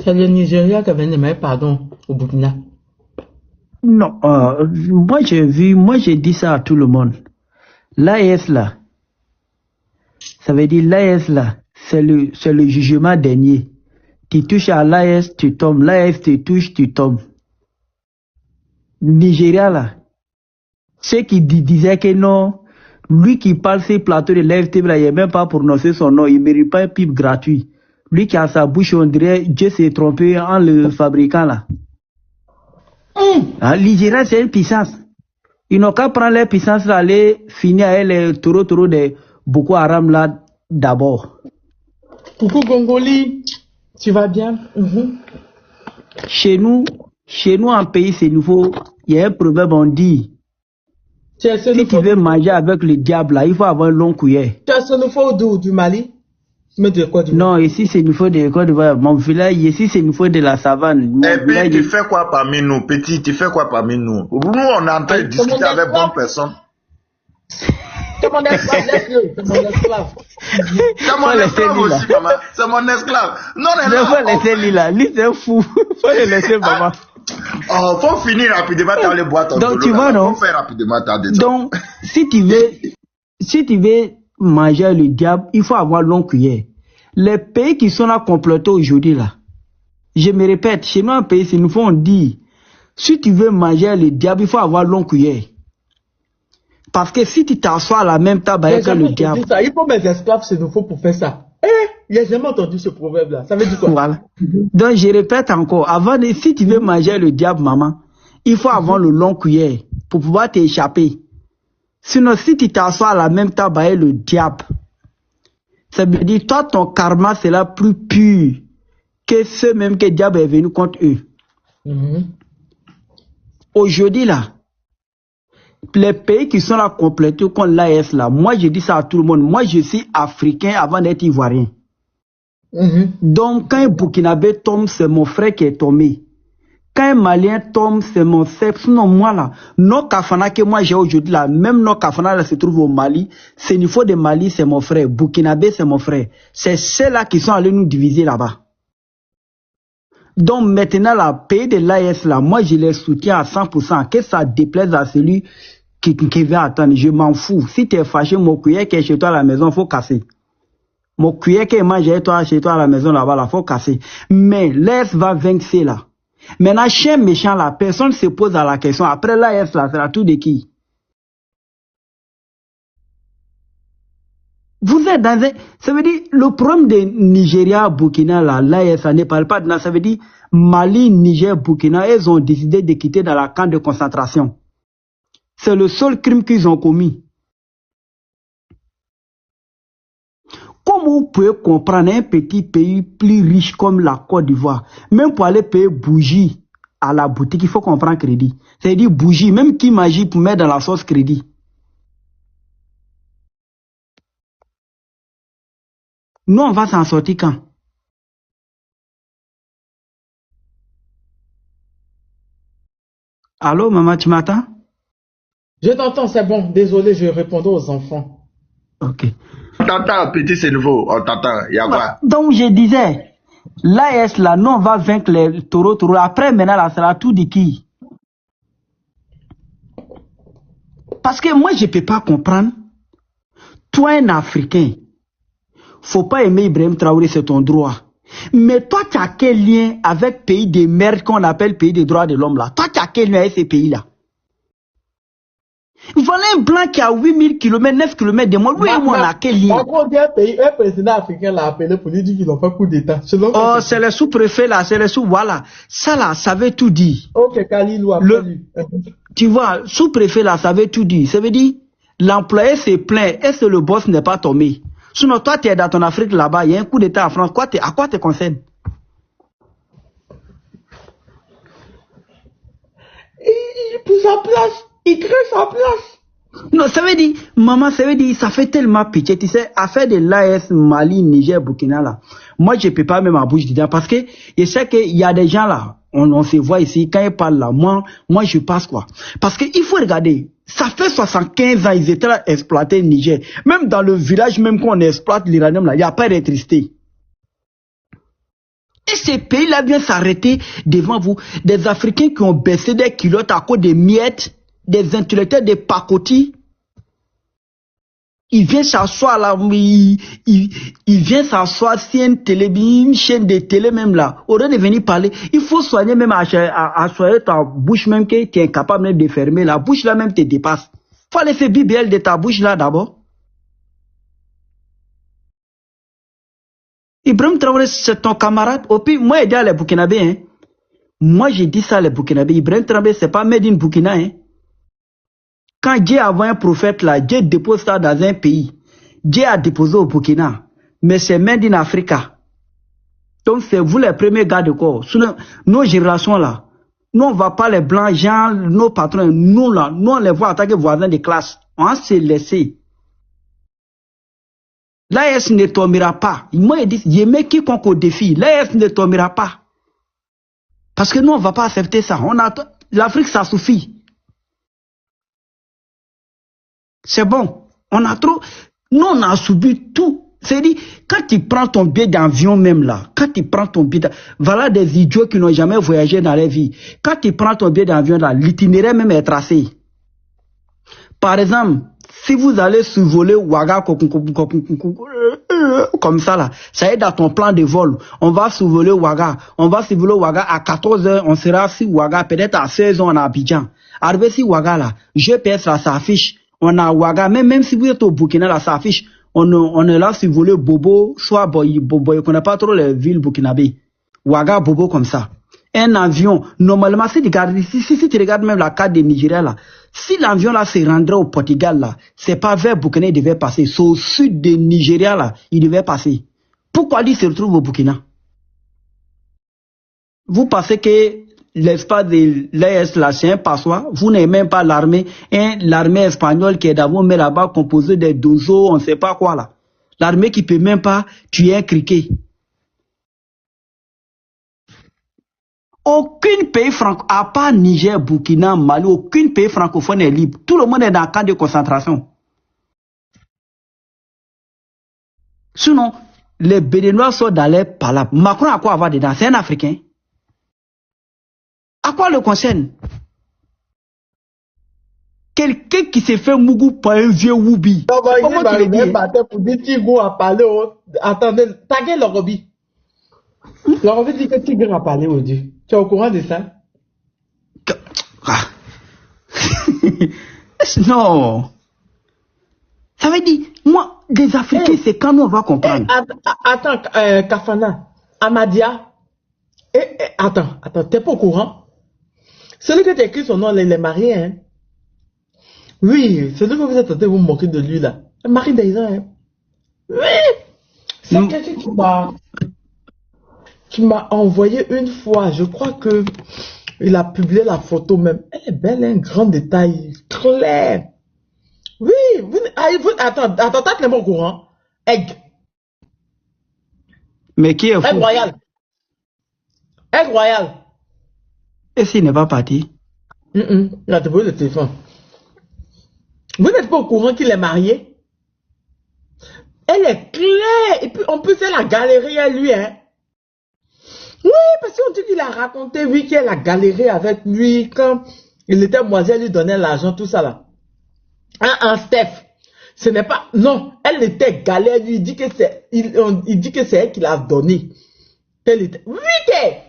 C'est le Nigeria qui avait demandé pardon au Burkina. Non, moi, j'ai dit ça à tout le monde. L'AES, là, ça veut dire l'AES, là, c'est le jugement dernier. Tu touches à l'AES, tu tombes. L'AES te touche, tu tombes. Nigeria, là, ceux qui disaient que non, lui qui parle ces plateaux de l'AFTV, là, il n'a même pas prononcé son nom, il ne mérite pas un pipe gratuit. Lui qui a sa bouche, on dirait, Dieu s'est trompé en le fabriquant, là. Nigeria, c'est une puissance. Ils n'ont qu'à prendre les puissances, là, aller finir avec les taureaux de Boko Haram, là, d'abord. Coucou Gongoli, tu vas bien? Chez nous, en pays, c'est nouveau. Il y a un proverbe, on dit, si tu veux manger avec le diable, là, il faut avoir un long cuillère. Tu es xénophobe du Mali? Mais de quoi Non, ici, c'est nouveau de Côte d'Ivoire. Mon village, ici, c'est nouveau de la savane. Et puis, tu fais quoi parmi nous, petit? Tu fais quoi parmi nous? Nous, on est en train de discuter avec bonne personne. C'est mon esclave, laisse-le. C'est mon esclave. C'est mon esclave aussi, maman. C'est mon esclave. Non, non, faut laisser lui là. Lui, c'est un fou. Faut le laisser, maman. Oh, faut finir rapidement dans les boîtes. Donc, tu vois, non? Faut faire rapidement ta descente. Donc, si tu veux manger le diable, il faut avoir long cuillère. Les pays qui sont là complotés aujourd'hui, là, je me répète, chez nous, un pays, c'est nous, on dit, si tu veux manger le diable, il faut avoir long cuillère. Parce que si tu t'assois à la même table avec le diable. Ça. Il faut mes esclaves, c'est nouveau pour faire ça. Il n'y a jamais entendu ce proverbe-là. Ça veut dire quoi? Voilà. Donc, je répète encore, si tu veux manger le diable, maman, il faut avoir le long cuillère pour pouvoir t'échapper. Sinon, si tu t'assois à la même table avec le diable, ça veut dire, toi, ton karma sera plus pur que ceux même que le diable est venu contre eux. Aujourd'hui, là, les pays qui sont là complétés contre l'AS, là, moi, je dis ça à tout le monde. Moi, je suis africain avant d'être ivoirien. Donc, quand un Burkinabé tombe, c'est mon frère qui est tombé. Quand un Malien tombe, c'est mon frère. Sinon, moi, là, nos Kafana que moi j'ai aujourd'hui, là, même nos Kafana, là, se trouvent au Mali. C'est au niveau de Mali, c'est mon frère. Burkinabé, c'est mon frère. C'est ceux-là qui sont allés nous diviser là-bas. Donc, maintenant, la pays de l'AS, là, moi, je les soutiens à 100%. Que ça déplaise à celui qui va attendre. Je m'en fous. Si tu es fâché, mon cuillère qui est chez toi à la maison, faut casser. Mon cuillère qui est mangé chez toi à la maison là-bas, là, faut casser. Mais l'AS va vaincre là. Maintenant, chien méchant là, personne se pose à la question. Après l'AS là, c'est la tout de qui? Vous êtes dans un... Ça veut dire, le problème de Nigeria, Burkina, là, l'AS, ça ne parle pas de ça. Ça veut dire, Mali, Niger, Burkina, ils ont décidé de quitter dans la camp de concentration. C'est le seul crime qu'ils ont commis. Comment vous pouvez comprendre un petit pays plus riche comme la Côte d'Ivoire, même pour aller payer bougie à la boutique, il faut qu'on prenne crédit. C'est-à-dire bougie, même qui magie pour mettre dans la sauce crédit. Nous, on va s'en sortir quand? Allô, maman, tu m'attends? Je t'entends, c'est bon. Désolé, je répondais aux enfants. Ok. On t'entend, petit, c'est nouveau. On t'entend. Il y a quoi? Donc, je disais, l'AS, là, nous, on va vaincre les taureaux. Après, maintenant, là, ça sera tout de qui? Parce que moi, je ne peux pas comprendre. Toi, un Africain, faut pas aimer Ibrahim Traoré, c'est ton droit. Mais toi, tu as quel lien avec pays de merde qu'on appelle pays des droits de l'homme, là? Toi, tu as quel lien avec ces pays-là? Voilà un blanc qui a 8000 km, 9 km de moi. Lui et moi, on a quel lien? Par contre, un président africain l'a appelé pour lui dire qu'ils n'ont pas coup d'État. Oh, c'est le sous-préfet là, c'est le sous, voilà. Ça là, ça veut tout dire. Ok, Kalilou a fallu. Tu vois, sous-préfet là, ça veut tout dire. Ça veut dire, l'employé se plaint, est-ce que le boss n'est pas tombé? Sinon, toi, tu es dans ton Afrique là-bas, il y a un coup d'État en France, à quoi te concerne? Il pousse en place, il crée sa place. Non, ça veut dire, maman, ça veut dire, ça fait tellement pitié. Tu sais, affaire de l'AS, Mali, Niger, Burkina là. Moi, je peux pas même ma bouche dedans parce que je sais qu'il y a des gens là, on se voit ici, quand ils parlent là, moi, je passe quoi. Parce qu'il faut regarder, ça fait 75 ans, ils étaient là exploités Niger. Même dans le village, même quand on exploite l'uranium là, il n'y a pas d'électricité. Et ces pays-là viennent s'arrêter devant vous. Des Africains qui ont baissé des culottes à cause des miettes, des intellectuels, des pacotis. Ils viennent s'asseoir là, ils viennent s'asseoir sur une chaîne de télé même là. Au lieu de venir parler, il faut soigner même à soigner ta bouche même que tu es incapable même de fermer. La bouche là même te dépasse. Faut aller faire BBL de ta bouche là d'abord. Ibrahim Traoré, c'est ton camarade. Au pire, moi, j'ai dit à les Burkinabés, hein. Moi, j'ai dit ça à les Burkinabés. Ibrahim Traoré, c'est pas made in Burkina, hein. Quand Dieu a envoyé un prophète là, Dieu dépose ça dans un pays. Dieu a déposé au Burkina. Mais c'est made in Africa. Donc, c'est vous les premiers gars de corps. Sous nos générations là. Nous, on ne va pas les blancs, gens, nos patrons. Nous là, nous, on les voit en tant que voisins de classe. On s'est laissé. L'AS ne tombera pas. Moi, je dis, je mets quiconque au défi. L'AS ne tombera pas. Parce que nous, on ne va pas accepter ça. L'Afrique, ça suffit. C'est bon. On a trop. Nous, on a subi tout. C'est-à-dire, quand tu prends ton billet d'avion même là, quand tu prends ton billet voilà des idiots qui n'ont jamais voyagé dans leur vie. Quand tu prends ton billet d'avion là, l'itinéraire même est tracé. Par exemple, si vous allez survoler Ouaga comme ça là, ça est dans ton plan de vol. On va survoler Ouaga. On va survoler Ouaga à 14h, on sera sur Ouaga, peut-être à 16h on a Abidjan. Arrivé sur Ouaga là, GPS là, ça affiche. On a Ouaga, même si vous êtes au Burkina là, ça affiche. On est là survoler Bobo, soit Bobo, je connais pas trop les villes burkinabées. Ouaga, Bobo comme ça. Un avion, normalement, si tu regardes même la carte de Nigeria là, si l'avion là se rendrait au Portugal là, c'est pas vers Burkina il devait passer, c'est au sud de Nigeria là, il devait passer. Pourquoi il se retrouve au Burkina? Vous pensez que l'espace de l'AS là, c'est un passoire, vous n'avez même pas l'armée, l'armée espagnole qui est dans vos mains là-bas composée des dozos, on ne sait pas quoi là. L'armée qui peut même pas tuer un criquet. Aucun pays francophone, à part Niger, Burkina, Mali, aucun pays francophone est libre. Tout le monde est dans un camp de concentration. Sinon, les Béninois sont dans les palabres. Macron a quoi avoir dedans? C'est un Africain. À quoi le concerne? Quelqu'un qui s'est fait mougou par un vieux Woubi. Comment tu le dis? Pour dire Tigou a parlé au... Attendez, taguez le Robi. Le Robi dit que Tigou a parlé au Dieu. Tu es au courant de ça? Non. Ça veut dire, moi, des Africains, c'est quand nous on va comprendre. Attends, Kafana, Amadia. Attends, t'es pas au courant? Celui qui t'a écrit son nom, il est marié, hein? Oui, celui que vous êtes en train de vous moquer de lui, là. Le mari d'Aïsa, hein? Oui! C'est quelqu'un qui m'a envoyé une fois. Je crois que il a publié la photo même. Elle est belle, un grand détail, clair. Oui, attends, t'es pas au courant? Egg. Mais qui est fou? Egg royal. Egg royal. Et s'il n'est pas parti? Là, tu peux le téléphone. Vous n'êtes pas au courant qu'il est marié? Elle est claire. Et puis, en plus, elle a galéré à lui, hein. Oui, parce qu'on dit qu'il a raconté, oui, qu'elle a galéré avec lui quand il était moisi, elle lui donnait l'argent, tout ça, là. Steph. Ce n'est pas... Non, elle était galère, lui, il dit que c'est... Il dit que c'est elle qui l'a donné. Oui, t'es...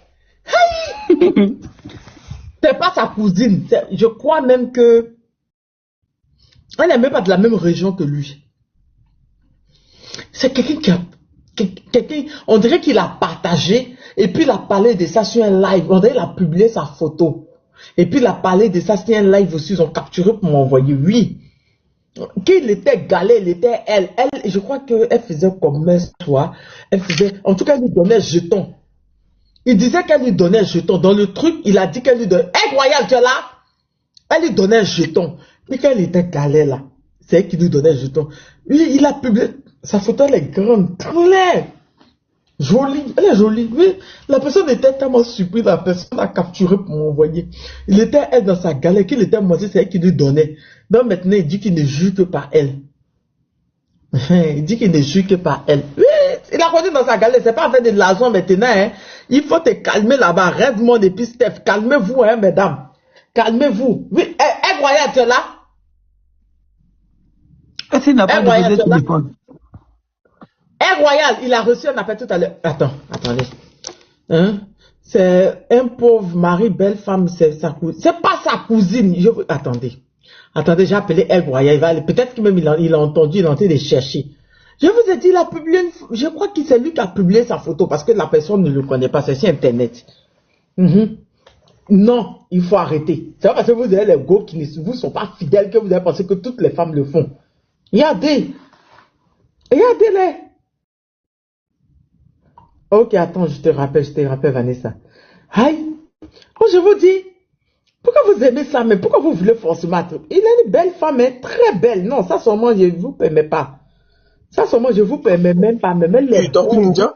Hey! C'est pas sa cousine. Je crois même que Elle n'est même pas de la même région que lui. C'est quelqu'un qui a... on dirait qu'il a partagé et puis il a parlé de ça sur un live. On dirait qu'il a publié sa photo. Et puis il a parlé de ça sur un live aussi. Ils ont capturé pour m'envoyer. Oui. Qu'il était galère, il était elle. Elle, je crois qu'elle faisait commerce, toi. Elle faisait... En tout cas, elle lui donnait jeton. Il disait qu'elle lui donnait un jeton. Dans le truc, il a dit qu'elle lui donnait... Hey, Royal, tu es là? Elle lui donnait un jeton. Puis quand elle était galère, là, c'est elle qui lui donnait un jeton. Lui, il a publié... Sa photo, elle est grande, claire. Jolie, elle est jolie. Oui, la personne était tellement surprise, la personne a capturé pour m'envoyer. Il était elle dans sa galère, qu'il était moitié, c'est elle qui lui donnait. Donc maintenant, il dit qu'il ne jure que par elle. Il dit qu'il ne jure que par elle. Oui, il a connu dans sa galère, c'est pas avec de l'argent maintenant. Hein. Il faut te calmer là-bas. Rêve mon et puis Steph, calmez-vous, hein, mesdames. Calmez-vous. Oui, incroyable, tu es là? Est-ce qu'il n'a pas de téléphone? Royal, il a reçu un appel tout à l'heure. Attendez. Hein? C'est un pauvre mari, belle femme, c'est sa cousine. C'est pas sa cousine. Attendez, j'ai appelé Royal. Peut-être que même il a entendu, il a entendu les chercher. Je vous ai dit, il a publié je crois que c'est lui qui a publié sa photo parce que la personne ne le connaît pas, c'est sur Internet. Non, il faut arrêter. C'est pas parce que vous avez les go qui ne vous sont pas fidèles que vous avez pensé que toutes les femmes le font. Regardez. Regardez-les. Ok, attends, je te rappelle, Vanessa. Aïe, je vous dis, pourquoi vous aimez ça, mais pourquoi vous voulez forcément... Il a une belle femme, hein, très belle. Non, ça seulement, je ne vous permets pas. Ça seulement, je ne vous permets même pas. Mais même les... Tortue Ninja?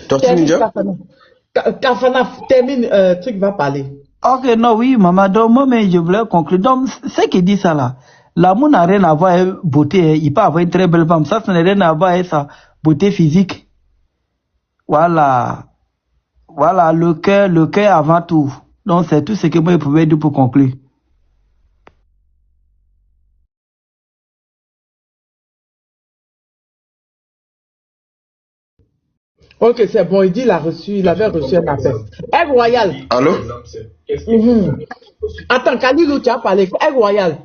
Tortue Ninja? Kafana, termine, truc va parler. Ok, non, oui, maman, donc moi, mais je voulais conclure. Donc, ce qui dit ça là, l'amour n'a rien à voir avec beauté. Il peut avoir une très belle femme. Ça n'a rien à voir avec sa beauté physique. Voilà. Voilà, le cœur avant tout. Donc, c'est tout ce que moi, je pouvais dire pour conclure. Ok, c'est bon, il dit il avait reçu un appel. Royal. Allô? Attends, Kalilou, tu as parlé. Royal.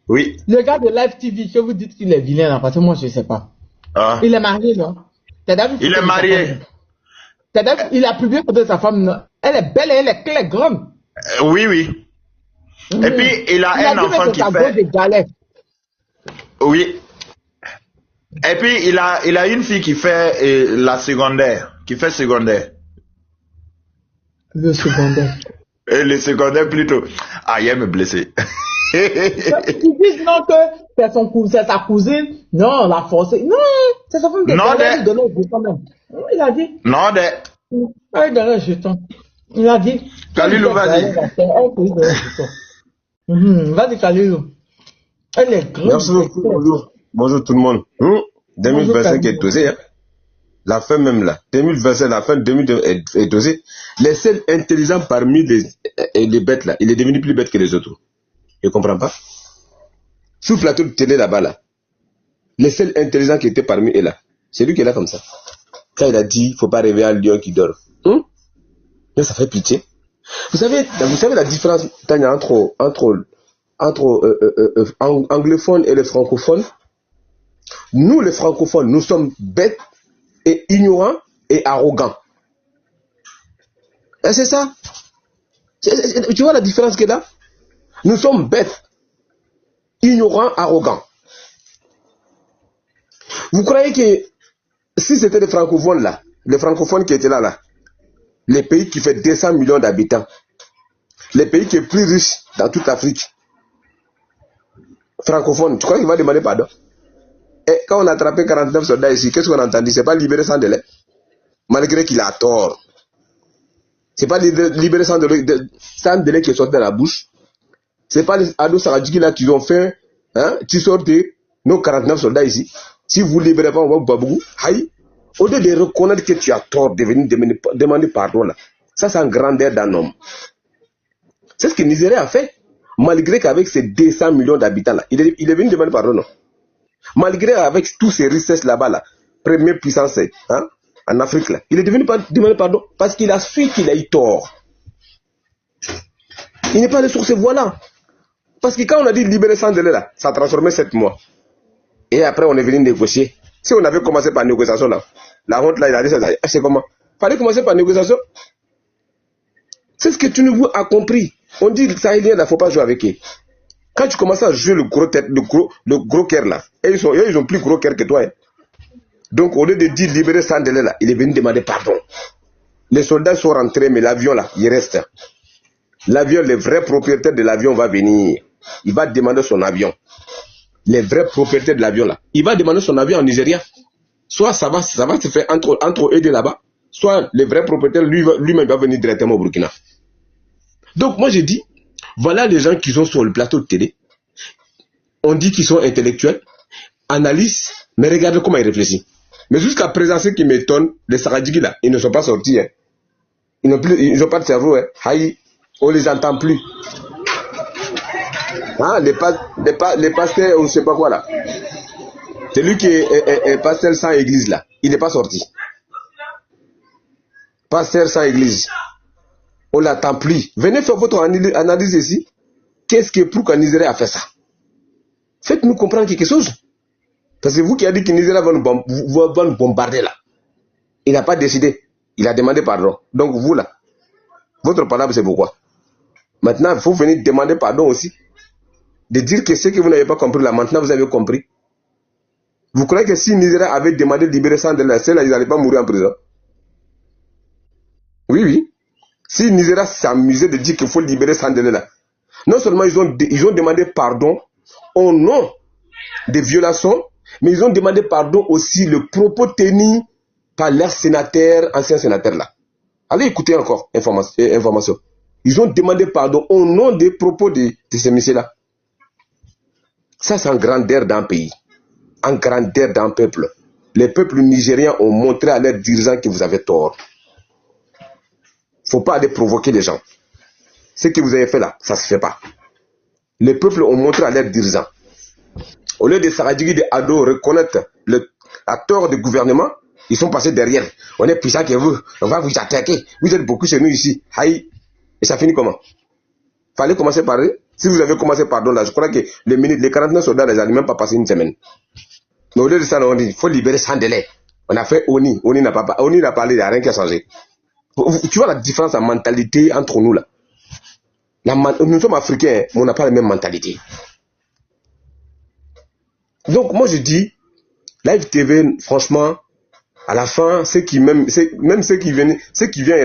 Oui. Le gars de Live TV, que vous dites qu'il est vilain là, parce que moi, je ne sais pas. Ah. Il est marié, non? Il est marié. Il a publié de sa femme. Non? Elle est belle et elle est claire, grande. Oui. Et puis, il a un enfant qui fait... Oui. Et puis, il a une fille qui fait la secondaire. Qui fait secondaire. Le secondaire. Le secondaire plutôt. Ah, il me blessé. Ils disent non que c'est sa cousine. Non, la forcé. Non, c'est sa femme qui a donné le jeton même. Il a dit. Non, il donne un jeton. Il a dit. Kalilou, vas-y. Vas-y, Kalilou. Elle est grande. Merci beaucoup. Bonjour tout le monde. 2025 est dosé. Hein? La fin même là. 2025, la fin 2022 est dosée. Les seuls intelligents parmi les bêtes là, il est devenu plus bête que les autres. Je ne comprends pas. Sur le plateau de télé là-bas là, les seuls intelligents qui étaient parmi eux là, c'est lui qui est là comme ça. Quand il a dit, il ne faut pas rêver à un lion qui dort. Mais ça fait pitié. Vous savez la différence entre anglophones et les francophones. Nous, les francophones, nous sommes bêtes et ignorants et arrogants. Et c'est ça. Tu vois la différence qu'il y a là? Nous sommes bêtes, ignorants, arrogants. Vous croyez que si c'était les francophones là, les francophones qui étaient là, les pays qui fait 200 millions d'habitants, les pays qui est plus riche dans toute l'Afrique, francophones, tu crois qu'il va demander pardon? Et quand on a attrapé 49 soldats ici, qu'est-ce qu'on a entendu? C'est pas libéré sans délai. Malgré qu'il a tort. C'est pas libéré sans délai qui est sorti dans la bouche. C'est pas les Ado Saradjiki là qui ont fait, hein, tu sortais nos 49 soldats ici. Si vous ne libérez pas, on va vous babou. Aïe. Au lieu de reconnaître que tu as tort de venir demander pardon là. Ça, c'est un grandeur d'un homme. C'est ce que Nigeria a fait. Malgré qu'avec ses 200 millions d'habitants là, il est venu demander pardon, non? Malgré avec tous ces richesses là-bas là, première puissance, hein, en Afrique là, il est devenu demander pardon parce qu'il a su qu'il a eu tort. Il n'est pas allé sur ces voies-là. Parce que quand on a dit libérer Sandele là, ça a transformé 7 mois. Et après, on est venu négocier. Si on avait commencé par négociation là, la honte là, il a dit ça, c'est comment? Fallait commencer par négociation. C'est ce que Tinubu a compris. On dit que ça, il ne faut pas jouer avec eux. Quand tu commences à jouer le gros cœur là, et ils ont plus gros cœur que toi. Hein. Donc, au lieu de dire libérer Sandele là, il est venu demander pardon. Les soldats sont rentrés, mais l'avion là, il reste. L'avion, le vrai propriétaire de l'avion va venir. Il va demander son avion. Les vrais propriétaires de l'avion là, il va demander son avion en Nigeria. Soit ça va se faire entre eux deux là-bas, soit le vrai propriétaire lui-même va venir directement au Burkina. Donc moi j'ai dit, voilà les gens qui sont sur le plateau de télé. On dit qu'ils sont intellectuels, analysent, mais regardez comment ils réfléchissent. Mais jusqu'à présent, ce qui m'étonne, les Saradjigui là, ils ne sont pas sortis. Hein. Ils n'ont pas de cerveau. Hein. Haï, on les entend plus. Hein, les pasteurs, on ne sait pas quoi là. C'est lui qui est pasteur sans église là. Il n'est pas sorti. Pasteur sans église. On ne l'attend plus. Venez faire votre analyse ici. Qu'est-ce que pourquoi Nigeria a fait ça? Faites-nous comprendre quelque chose. Parce que vous qui avez dit que Nigeria va nous bombarder là. Il n'a pas décidé. Il a demandé pardon. Donc vous là, votre parole c'est pourquoi. Maintenant, il faut venir demander pardon aussi. De dire que ce que vous n'avez pas compris là, maintenant vous avez compris. Vous croyez que si Nigeria avait demandé de libérer Sandela, ceux-là, ils n'allaient pas mourir en prison? Oui, oui. Si Nigeria s'amusait de dire qu'il faut libérer Sandela, non seulement ils ont demandé pardon au nom des violations, mais ils ont demandé pardon aussi le propos tenu par leurs sénateurs, anciens sénateurs là. Allez écouter encore information. Ils ont demandé pardon au nom des propos de ces messieurs-là. Ça, c'est en grandeur d'un pays, en grandeur d'un peuple. Les peuples nigériens ont montré à leurs dirigeants que vous avez tort. Il ne faut pas aller provoquer les gens. Ce que vous avez fait là, ça ne se fait pas. Les peuples ont montré à leurs dirigeants. Au lieu de Saradjigui de Ado reconnaître la tort du gouvernement, ils sont passés derrière. On est puissant que vous, on va vous attaquer. Vous êtes beaucoup chez nous ici. Haï. Et ça finit comment? Fallait commencer par eux. Si vous avez commencé par là, je crois que les 49 soldats, ils n'ont même pas passé une semaine. Mais au lieu de ça, on dit il faut libérer sans délai. On a fait ONI. ONI n'a pas parlé, il n'y a rien qui a changé. Tu vois la différence en mentalité entre nous là. Nous sommes africains, mais on n'a pas la même mentalité. Donc moi je dis, Live TV, franchement, à la fin, ceux qui viennent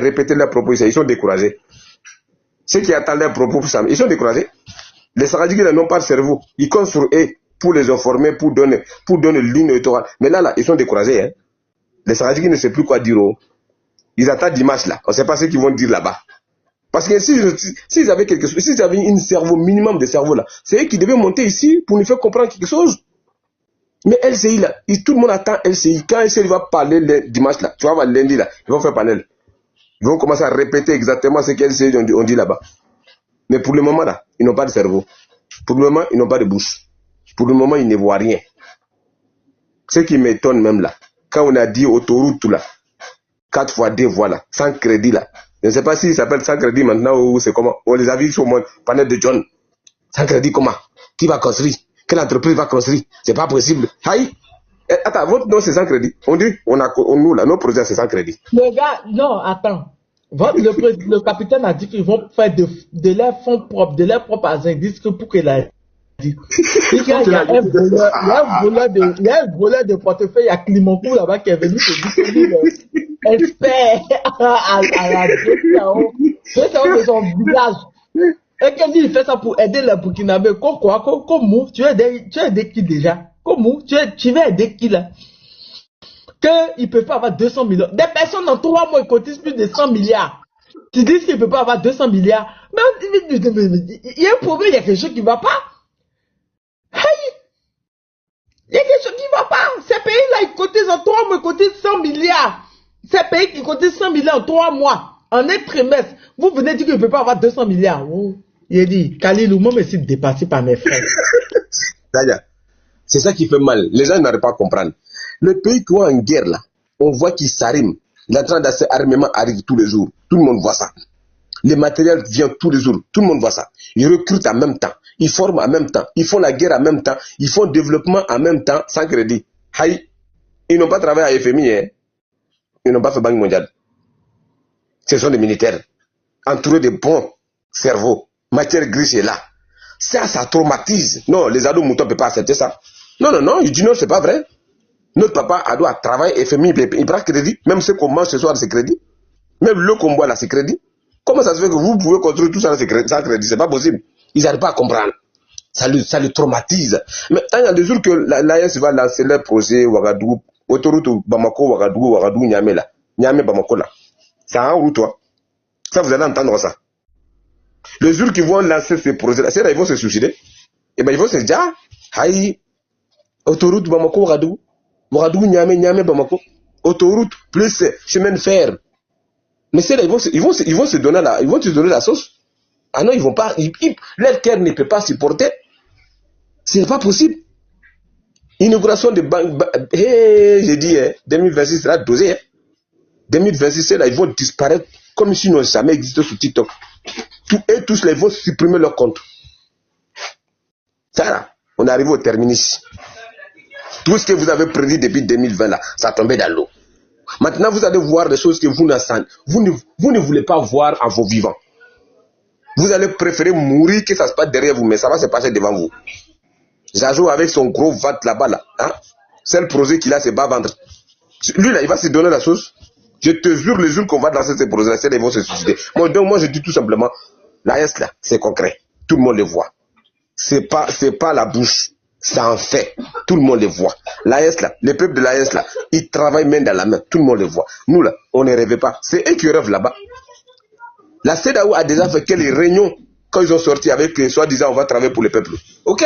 répéter leurs propos, ils sont découragés. Ceux qui attendent leurs propos, ils sont découragés. Les Saradjigui n'ont pas de cerveau. Ils comptent sur eux pour les informer, pour donner ligne électorale. Mais là, ils sont découragés. Hein. Les Saradjigui ne savent plus quoi dire. Ils attendent dimanche là. On ne sait pas ce qu'ils vont dire là-bas. Parce que s'ils avaient quelque chose, s'ils avaient un cerveau, minimum de cerveau là, c'est eux qui devaient monter ici pour nous faire comprendre quelque chose. Mais LCI là, tout le monde attend LCI. Quand LCI va parler le dimanche là, tu vois, lundi là, ils vont faire panel. Ils vont commencer à répéter exactement ce qu'LCI on dit là-bas. Mais pour le moment là, ils n'ont pas de cerveau. Pour le moment, ils n'ont pas de bouche. Pour le moment, ils ne voient rien. Ce qui m'étonne même là, quand on a dit autoroute là, 4 fois 2 voies là, sans crédit là. Je ne sais pas s'il s'appelle sans crédit maintenant ou c'est comment. On les a vus sur mon panel de John. Sans crédit comment? Qui va construire? Quelle entreprise va construire? C'est pas possible. Aïe! Attends, votre nom c'est sans crédit. On dit, nous là, nos projets c'est sans crédit. Le gars, non, attends. Le capitaine a dit qu'ils vont faire de leurs fonds propres, de leurs propres indices pour qu'il a dit. Il y a un voleur de portefeuille à Climoncourt là-bas qui est venu se dire que lui, expert à la gestion de son village. Et qu'il dit, il fait ça pour aider les Burkinabés. Comment? Tu as aidé qui déjà? Comment? Tu vas aider qui là? Qu'ils ne peuvent pas avoir 200 millions. Des personnes en 3 mois, ils cotisent plus de 100 milliards. Tu dis qu'ils ne peuvent pas avoir 200 milliards. Mais il y a un problème, il y a quelque chose qui ne va pas. Il y a quelque chose qui ne va pas. Ces pays-là, ils cotisent en 3 mois, ils cotisent 100 milliards. Ces pays qui cotisent 100 milliards en 3 mois, en un trimestre, vous venez dire qu'ils ne peuvent pas avoir 200 milliards. Oh. Il a dit, Kalilou, moi, je suis dépassé par mes frères. C'est ça qui fait mal. Les gens n'arrivent pas à comprendre. Le pays qui est en guerre là, on voit qu'il s'arrime. L'entrée de ces armements arrive tous les jours. Tout le monde voit ça. Les matériels viennent tous les jours. Tout le monde voit ça. Ils recrutent en même temps. Ils forment en même temps. Ils font la guerre en même temps. Ils font le développement en même temps sans crédit. Ils n'ont pas travaillé à FMI. Hein. Ils n'ont pas fait Banque mondiale. Ce sont des militaires. Entourés de bons cerveaux. Matière grise est là. Ça traumatise. Non, les ados moutons ne peuvent pas accepter ça. Non. Il dit non, c'est pas vrai. Notre papa ado a travaillé FMI, il prend crédit. Même ce qu'on mange ce soir, c'est crédit. Même l'eau qu'on boit là, c'est crédit. Comment ça se fait que vous pouvez construire tout ça sans crédit? C'est pas possible. Ils n'arrivent pas à comprendre. Ça le traumatise. Mais tant il y a des jours que l'AES va lancer leur projet Ouagadougou, autoroute Bamako, Ouagadougou, Niamey là. Niamey, Bamako là. C'est en route, toi. Ça, vous allez entendre ça. Le jour qu'ils vont lancer ces projets-là, c'est là ils vont se suicider. Et bien ils vont se dire, autoroute Bamako, Ouagadougou, Niamey, Bamako. Autoroute plus chemin de fer. Mais c'est là ils vont se donner la sauce. Ah non, ils vont pas, leur cœur ne peut pas supporter. Ce n'est pas possible. Inauguration de banque, j'ai dit, 2026 sera dosé. 2026, c'est là, ils vont disparaître comme s'ils n'ont jamais existé sur TikTok. Tous là, ils vont supprimer leur compte. Ça là, on arrive au terminus. Tout ce que vous avez prédit depuis 2020 là, ça tombait dans l'eau. Maintenant, vous allez voir des choses que vous ne voulez pas voir en vos vivants. Vous allez préférer mourir que ça se passe derrière vous, mais ça va se passer devant vous. Jajo avec son gros ventre là-bas, là, hein? C'est le projet qu'il a, c'est bas ventre. Lui là, il va se donner la sauce. Je te jure, le jour qu'on va lancer ces projets-là, c'est là, ils vont se suicider. Donc moi, je dis tout simplement, l'AES là, c'est concret. Tout le monde le voit. C'est pas la bouche. C'est en fait. Tout le monde le voit. L'AES là, les peuples de l'AES là, ils travaillent main dans la main. Tout le monde le voit. Nous là, on ne rêvait pas. C'est eux qui rêvent là-bas. La CEDAO a déjà fait quelques réunions quand ils ont sorti avec soi-disant on va travailler pour le peuple. Ok,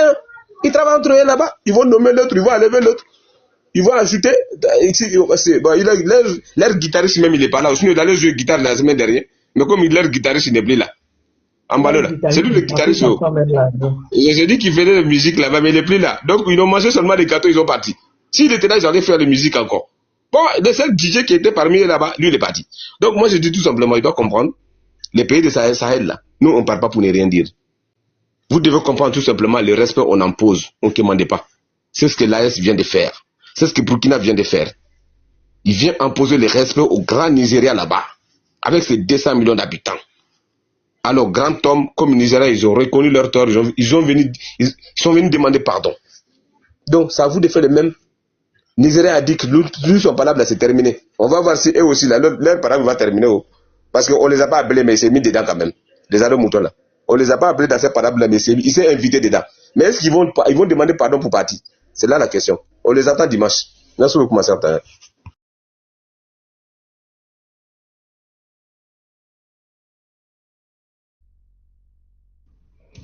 ils travaillent entre eux là-bas. Ils vont nommer l'autre, ils vont enlever l'autre. Ils vont ajouter. Leur guitariste même il n'est pas là. Sinon il allait jouer guitare la semaine dernière. Mais comme leur guitariste il n'est plus là. En bas là. C'est lui le guitariste. J'ai dit qu'il faisait de la musique là-bas, mais il n'est plus là. Donc ils ont mangé seulement des gâteaux, ils ont parti. S'il était là, ils allaient faire de la musique encore. Bon, le seul DJ qui était parmi eux là-bas, lui il est parti. Donc moi je dis tout simplement, il doit comprendre. Les pays de Sahel, là, nous, on ne parle pas pour ne rien dire. Vous devez comprendre tout simplement le respect, on impose, on ne commande pas. C'est ce que l'AES vient de faire. C'est ce que Burkina vient de faire. Il vient imposer le respect au grand Nigeria là-bas, avec ses 200 millions d'habitants. Alors, grand homme, comme Nigeria, ils ont reconnu leur tort, ils sont venus demander pardon. Donc, c'est à vous de faire le même. Nigeria a dit que nous sommes pas là, c'est terminé. On va voir si eux aussi, là, leur parole va terminer. Parce qu'on ne les a pas appelés, mais il s'est mis dedans quand même. Les ados moutons là. On ne les a pas appelés dans ces parables-là, mais il s'est invité dedans. Mais est-ce qu'ils vont demander pardon pour partir? C'est là la question. On les attend dimanche. Merci beaucoup, ma soeur.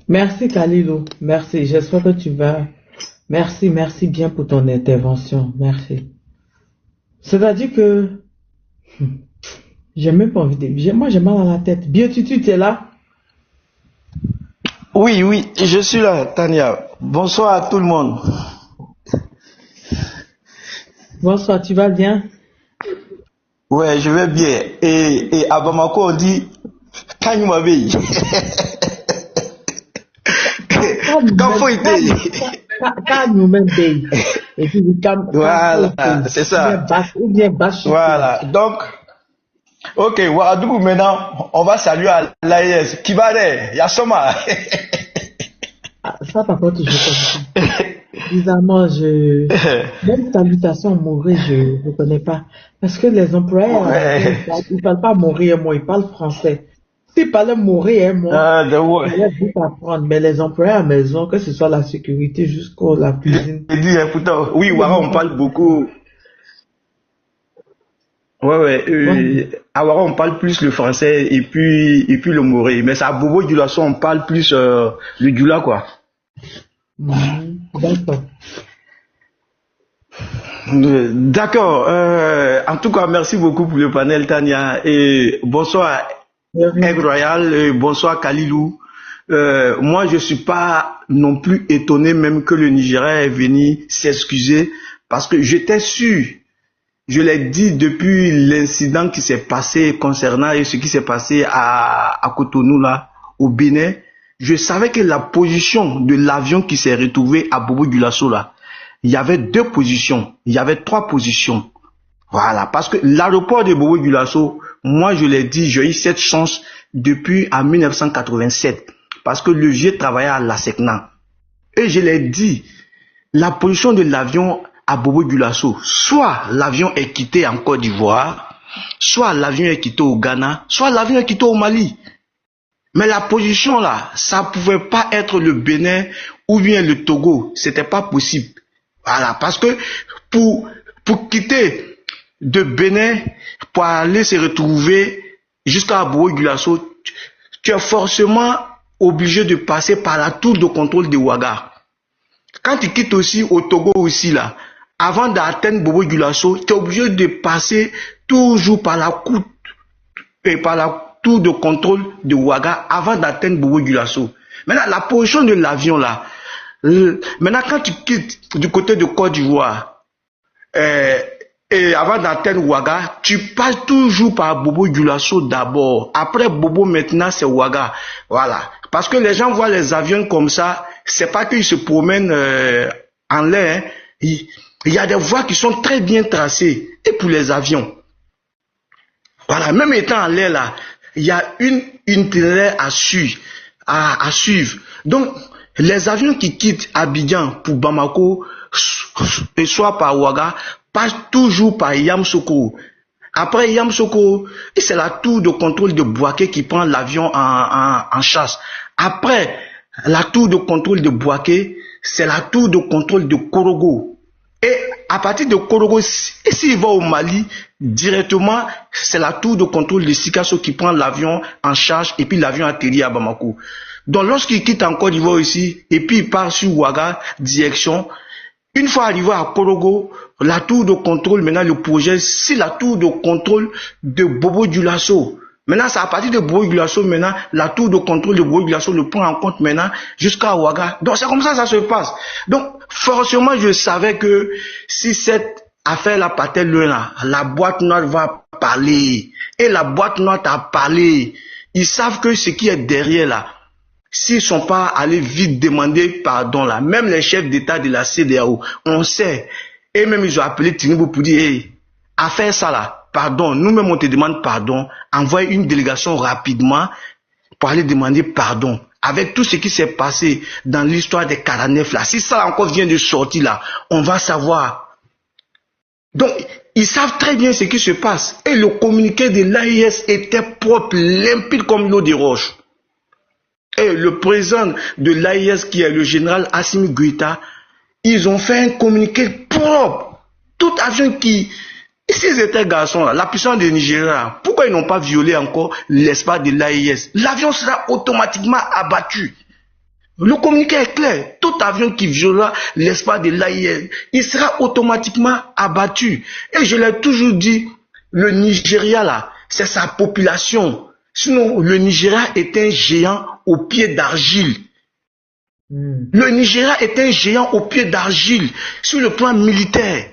Merci Khalilou. Merci. J'espère que tu vas. Merci bien pour ton intervention. Merci. C'est-à-dire que. J'ai même pas envie de... Moi, j'ai mal à la tête. Bien, tu es là? Oui, je suis là, Tania. Bonsoir à tout le monde. Bonsoir, tu vas bien? Ouais, je vais bien. Et à Bamako, on dit Tanya Mabey. Quand faut y Voilà, c'est ça. Ou bien bâche. Voilà. Donc, ok, Ouagadougou, maintenant, on va saluer à l'AES. Qui va aller? Yassoma. Ça, par contre, je connais. Bizarrement, même salutation mourir, je ne connais pas. Parce que les employés, ils ne parlent pas mourir, moi, ils parlent français. S'ils parlaient mourir, moi, je vais vite apprendre. Mais les employés à la maison, que ce soit la sécurité jusqu'à la cuisine. Oui, Ouara, on parle beaucoup. À Ouara, on parle plus le français et puis le moré. Mais à Bobo Dioulasso, on parle plus le Dioula, quoi. D'accord. D'accord. En tout cas, merci beaucoup pour le panel, Tania. Et bonsoir, Aigle Royal. Bonsoir, Khalilou. Moi, je suis pas non plus étonné même que le Nigeria est venu s'excuser parce que j'étais sûr. Je l'ai dit depuis l'incident qui s'est passé concernant ce qui s'est passé à Cotonou, là, au Bénin, je savais que la position de l'avion qui s'est retrouvé à Bobo-Dioulasso, là, il y avait 2 positions, il y avait 3 positions. Voilà, parce que l'aéroport de Bobo-Dioulasso, moi je l'ai dit, j'ai eu cette chance depuis en 1987, parce que le vieux travaillait à la SECNA. Et je l'ai dit, la position de l'avion à Bobo-Dioulasso, soit l'avion est quitté en Côte d'Ivoire, soit l'avion est quitté au Ghana, soit l'avion est quitté au Mali. Mais la position là, ça pouvait pas être le Bénin ou bien le Togo, c'était pas possible. Voilà, parce que pour quitter de Bénin, pour aller se retrouver jusqu'à Bobo-Dioulasso, tu es forcément obligé de passer par la tour de contrôle de Ouaga. Quand tu quittes aussi au Togo aussi là, avant d'atteindre Bobo-Dioulasso, tu es obligé de passer toujours par la cour et par la tour de contrôle de Ouaga avant d'atteindre Bobo-Dioulasso. Maintenant, la position de l'avion là, maintenant quand tu quittes du côté de Côte d'Ivoire, et avant d'atteindre Ouaga, tu passes toujours par Bobo-Dioulasso d'abord. Après Bobo, maintenant c'est Ouaga. Voilà. Parce que les gens voient les avions comme ça, c'est pas qu'ils se promènent en l'air. Hein. Il y a des voies qui sont très bien tracées. Et pour les avions. Voilà. Même étant en l'air là, il y a une itinéraire à suivre. Donc, les avions qui quittent Abidjan pour Bamako, et soit par Ouaga, passent toujours par Yamoussoukro. Après Yamoussoukro, c'est la tour de contrôle de Bouaké qui prend l'avion en chasse. Après la tour de contrôle de Bouaké, c'est la tour de contrôle de Korogo. Et à partir de Korogo, s'il va au Mali, directement, c'est la tour de contrôle de Sikasso qui prend l'avion en charge et puis l'avion atterrit à Bamako. Donc lorsqu'il quitte en Côte d'Ivoire ici, et puis il part sur Ouaga, direction, une fois arrivé à Korogo, la tour de contrôle, maintenant le projet, c'est la tour de contrôle de Bobo-Dioulasso. Maintenant, c'est à partir de Bobo-Dioulasso, maintenant, la tour de contrôle de Bobo-Dioulasso le prend en compte maintenant jusqu'à Ouaga. Donc c'est comme ça que ça se passe. Donc forcément, je savais que si cette affaire-là partait loin, la boîte noire va parler. Et la boîte noire t'a parlé. Ils savent que ce qui est derrière là, s'ils ne sont pas allés vite demander pardon là, même les chefs d'État de la CEDEAO, on sait. Et même ils ont appelé Tinubu pour dire, hey, à faire ça là, pardon, nous-mêmes on te demande pardon, envoie une délégation rapidement pour aller demander pardon. Avec tout ce qui s'est passé dans l'histoire des 49 là, si ça encore vient de sortir là, on va savoir. Donc, ils savent très bien ce qui se passe. Et le communiqué de l'AIS était propre, limpide comme l'eau des roches. Et le président de l'AIS, qui est le général Assimi Goïta, ils ont fait un communiqué propre. Tout avion qui... S'ils étaient garçons, là, la puissance des Nigériens, pourquoi ils n'ont pas violé encore l'espace de l'AIS? L'avion sera automatiquement abattu. Le communiqué est clair. Tout avion qui violera l'espace de l'AIS, il sera automatiquement abattu. Et je l'ai toujours dit, le Nigeria, là, c'est sa population. Sinon, le Nigeria est un géant au pied d'argile. Le Nigeria est un géant au pied d'argile sur le plan militaire.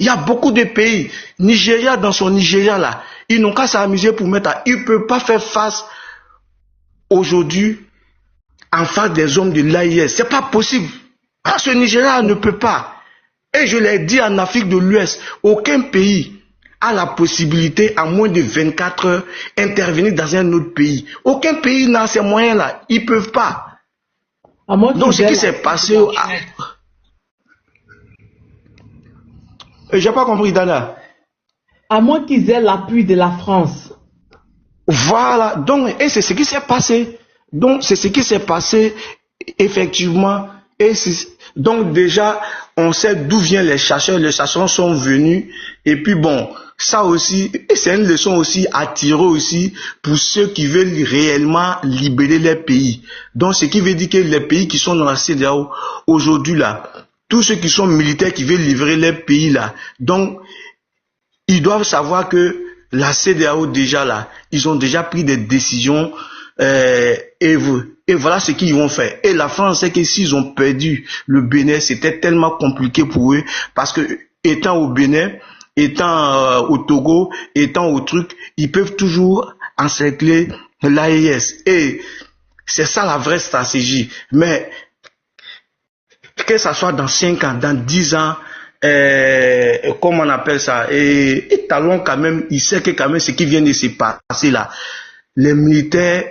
Il y a beaucoup de pays. Nigeria, dans son Nigeria, là, ils n'ont qu'à s'amuser pour mettre à... Ils ne peuvent pas faire face aujourd'hui en face des hommes de l'AIS. Ce n'est pas possible. Parce que le Nigeria ne peut pas. Et je l'ai dit en Afrique de l'Ouest, aucun pays a la possibilité en moins de 24 heures d'intervenir dans un autre pays. Aucun pays n'a ces moyens-là. Ils ne peuvent pas. Donc ce qui s'est passé... J'ai pas compris, Dana. À moins qu'ils aient l'appui de la France. Voilà. Donc, et c'est ce qui s'est passé. Donc, c'est ce qui s'est passé, effectivement. Et donc, déjà, on sait d'où viennent les chercheurs. Les chercheurs sont venus. Et puis, bon, ça aussi, c'est une leçon aussi à tirer aussi pour ceux qui veulent réellement libérer les pays. Donc, ce qui veut dire que les pays qui sont dans la CEDEAO aujourd'hui, là, tous ceux qui sont militaires qui veulent livrer les pays là, donc ils doivent savoir que la CEDEAO déjà là, ils ont déjà pris des décisions et voilà ce qu'ils vont faire. Et la France sait que s'ils ont perdu le Bénin, c'était tellement compliqué pour eux parce que étant au Bénin, étant au Togo, étant au truc, ils peuvent toujours encercler l'AES. Et C'est ça la vraie stratégie. Mais que ça soit dans 5 ans, dans 10 ans, comment on appelle ça, et Talon quand même, il sait que quand même ce qui vient de se passer là, les militaires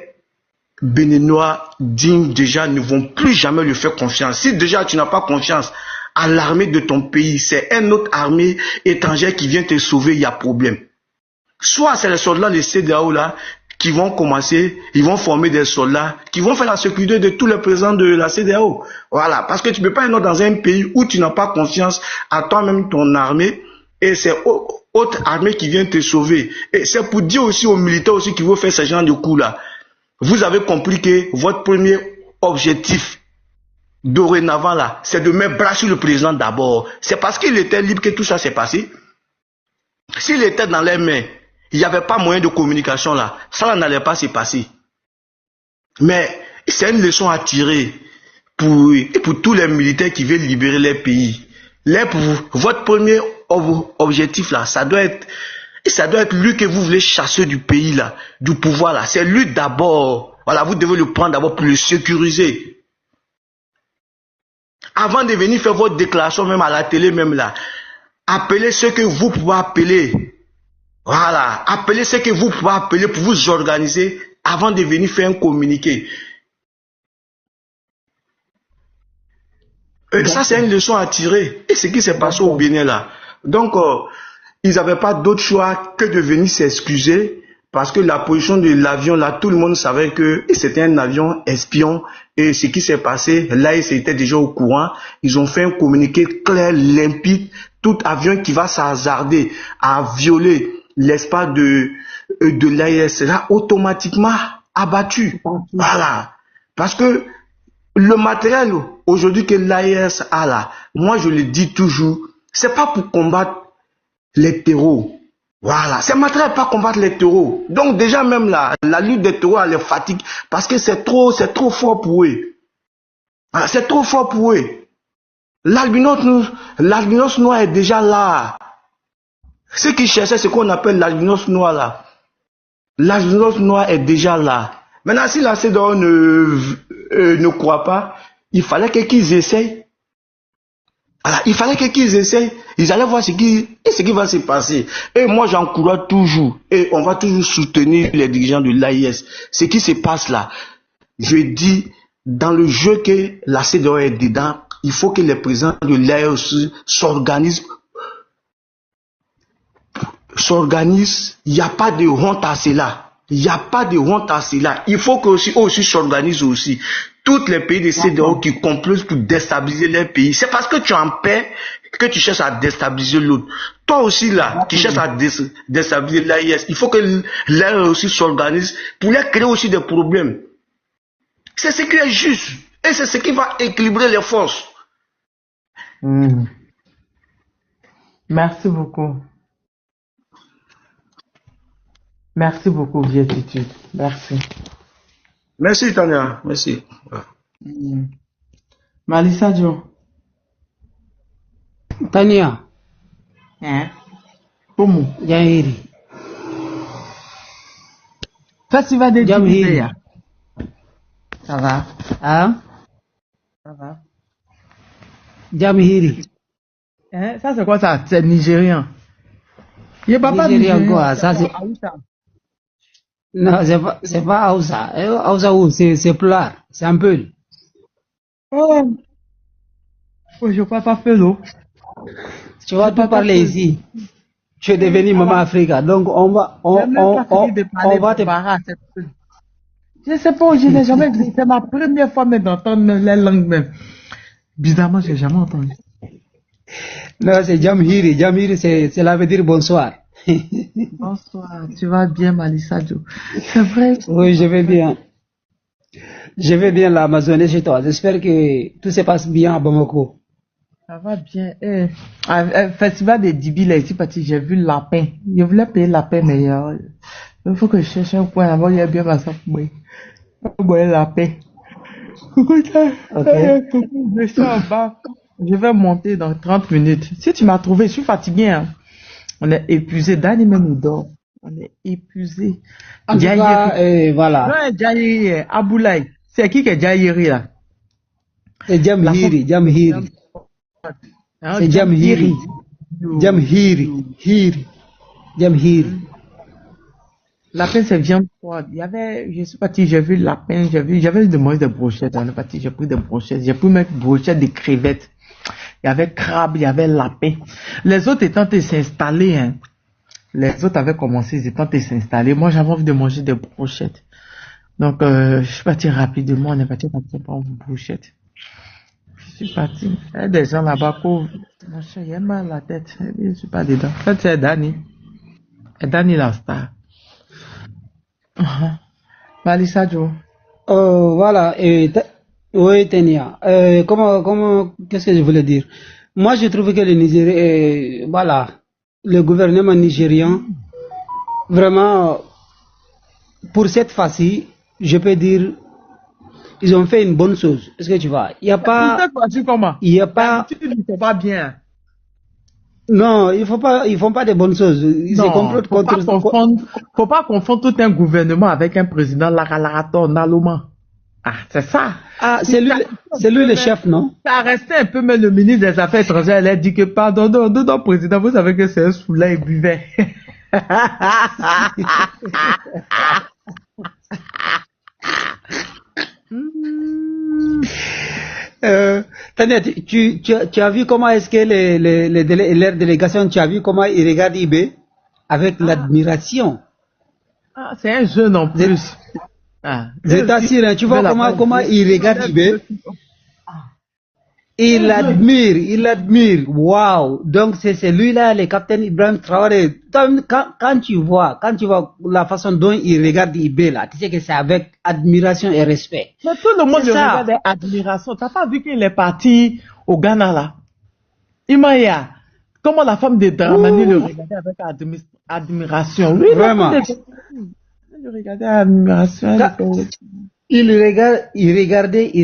béninois dignes déjà ne vont plus jamais lui faire confiance. Si déjà tu n'as pas confiance à l'armée de ton pays, c'est une autre armée étrangère qui vient te sauver, il y a problème. Soit c'est les soldats de CEDEAO là qui vont commencer, ils vont former des soldats qui vont faire la sécurité de tous les présidents de la CEDEAO. Voilà, parce que tu ne peux pas être dans un pays où tu n'as pas confiance à toi-même, ton armée, et c'est autre armée qui vient te sauver. Et c'est pour dire aussi aux militaires aussi qui vont faire ce genre de coups là. Vous avez compris que votre premier objectif dorénavant là, c'est de mettre bras sur le président d'abord. C'est parce qu'il était libre que tout ça s'est passé. S'il était dans les mains, il n'y avait pas moyen de communication là. Ça n'allait pas se passer. Mais c'est une leçon à tirer pour tous les militaires qui veulent libérer les pays. Votre premier objectif là, ça doit être lui que vous voulez chasser du pays là, du pouvoir là. C'est lui d'abord. Voilà, vous devez le prendre d'abord pour le sécuriser. Avant de venir faire votre déclaration même à la télé même là, appelez ceux que vous pouvez appeler. Voilà, appelez ceux que vous pouvez appeler pour vous organiser avant de venir faire un communiqué. Ça, c'est une leçon à tirer. Et ce qui s'est passé au Bénin là. Donc, ils n'avaient pas d'autre choix que de venir s'excuser parce que la position de l'avion là, tout le monde savait que c'était un avion espion. Et ce qui s'est passé, là, ils étaient déjà au courant. Ils ont fait un communiqué clair, limpide. Tout avion qui va s'hasarder à violer l'espace de l'AES sera automatiquement abattu. Voilà. Parce que le matériel aujourd'hui que l'AES a là, moi je le dis toujours, c'est pas pour combattre les terreaux. Voilà. C'est matériel pas combattre les terreaux. Donc déjà même là, la lutte des terreaux elle les fatigue parce que c'est trop fort pour eux. Voilà, c'est trop fort pour eux. L'albinos noir est déjà là. Ce qu'ils cherchaient, c'est qu'on appelle l'albinos noir là. L'albinos noir est déjà là. Maintenant, si la CEDEAO ne croit pas, il fallait qu'ils essayent. Voilà, il fallait qu'ils essayent. Ils allaient voir ce qui va se passer. Et moi, j'encourage toujours. Et on va toujours soutenir les dirigeants de l'AIS. Ce qui se passe là, je dis, dans le jeu que la CEDEAO est dedans, il faut que les présidents de l'AIS s'organisent. Il n'y a pas de honte à cela. Il n'y a pas de honte à cela. Il faut que aussi s'organisent aussi. Tous les pays de CEDEAO qui complotent pour déstabiliser les pays. C'est parce que tu es en paix que tu cherches à déstabiliser l'autre. Toi aussi là, tu cherches à déstabiliser l'AIS. Il faut que l'AIS aussi s'organise pour leur créer aussi des problèmes. C'est ce qui est juste. Et c'est ce qui va équilibrer les forces. Merci beaucoup. Merci beaucoup, Vietitude. Merci. Merci, Tania. Merci. Malissa Dio. Tania. Hein? Comment? Jamhiri. Festival des Jamhiri. Ça va? Hein? Ça va? Jamhiri. Hein? Ça c'est quoi ça? C'est nigérien. Il n'est pas Nigérien quoi? Ça c'est... Non, c'est pas Aoussa. Aoussa où? C'est Ploar. C'est un peu. Oh, je ne crois pas faire l'eau. Tu vas pas parler ici. Tu es devenu Maman Africa. Donc on va te parler. Je ne sais pas, je n'ai jamais vu. C'est ma première fois même d'entendre les langues même. Bizarrement, je n'ai jamais entendu. Non, c'est Jamhiri. Jamhiri, cela veut dire bonsoir. Bonsoir, tu vas bien, Malissa Dio? C'est vrai? Oui, je vais bien. Je vais bien l'Amazonie chez toi. J'espère que tout se passe bien à Bamako. Ça va bien. Festival de Dibi, là, ici, parce que j'ai vu lapin. Je voulais payer lapin, mais il faut que je cherche un point avant, il y a bien ma sape, oui. Lapin. Ok. Je suis en bas. Je vais monter dans 30 minutes. Si tu m'as trouvé, je suis fatigué, hein. On est épuisé. Dani même nous dort. On est épuisé. En tout cas, voilà. Non, Djani, Aboulaye. C'est qui est Jairi là? C'est Jamhiri. Hein, C'est Jamhiri. Jamhiri. Lapin, c'est viande froide. Il y avait, je suis parti, j'ai vu lapin, j'avais demandé des brochettes. On est parti, j'ai pris des brochettes. J'ai pris mes brochettes de crevettes. Il y avait crabe, il y avait lapin. Les autres étant de s'installer, hein. Les autres avaient commencé, ils étaient de s'installer. Moi, j'avais envie de manger des brochettes. Donc, je suis parti rapidement. On est parti prendre une brochette. Je suis parti. Il y a des gens là-bas pauvres. Mon cher, il a mal à la tête. Je suis pas dedans. En fait, c'est Dani. Et Dani la star. Malissa Joe. Voilà. Oui, Tenia. Qu'est-ce que je voulais dire? Moi, je trouve que le Nigeria, voilà, le gouvernement nigérian, vraiment, pour cette fois-ci, je peux dire, ils ont fait une bonne chose. Est-ce que tu vois? Il n'y a pas. Il n'y a pas. C'est pas bien. Non, ils font pas de bonnes choses. Non, faut pas confondre tout un gouvernement avec un président Laralaton Naloma. Ah, c'est ça. Ah, c'est lui le chef, non? Ça a resté un peu, mais le ministre des Affaires étrangères, elle a dit que, pardon, non, président, vous savez que c'est un soulin et buvait. Tania, tu as vu comment est-ce que leur délégation, tu as vu comment ils regardent IB avec l'admiration. Ah, c'est un jeune en plus. Je t'assure, hein, tu vois comment ils regardent IB. Il l'admire. Waouh! Donc c'est lui-là, le capitaine Ibrahim Traoré. Quand tu vois la façon dont il regarde IB là, tu sais que c'est avec admiration et respect. Mais tout le monde le regarde avec admiration. T'as pas vu qu'il est parti au Ghana là? Imaya, comment la femme de Dramani le regardait avec admiration. Oui, vraiment. Il le regardait avec admiration. Il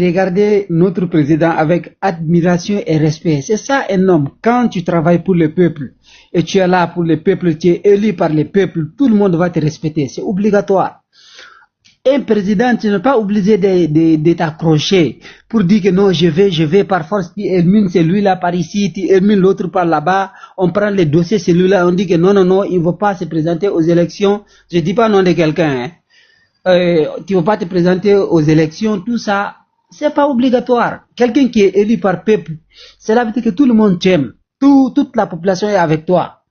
regardait notre président avec admiration et respect. C'est ça un homme. Quand tu travailles pour le peuple et tu es là pour le peuple, tu es élu par le peuple, tout le monde va te respecter. C'est obligatoire. Un président, tu n'es pas obligé de t'accrocher pour dire que non, je vais par force, tu élimines celui-là par ici, tu élimines l'autre par là-bas, on prend les dossiers, celui-là, on dit que non, il ne va pas se présenter aux élections. Je dis pas nom de quelqu'un, hein. Tu ne vas pas te présenter aux élections, tout ça, c'est pas obligatoire. Quelqu'un qui est élu par peuple, cela veut dire que tout le monde t'aime, toute la population est avec toi.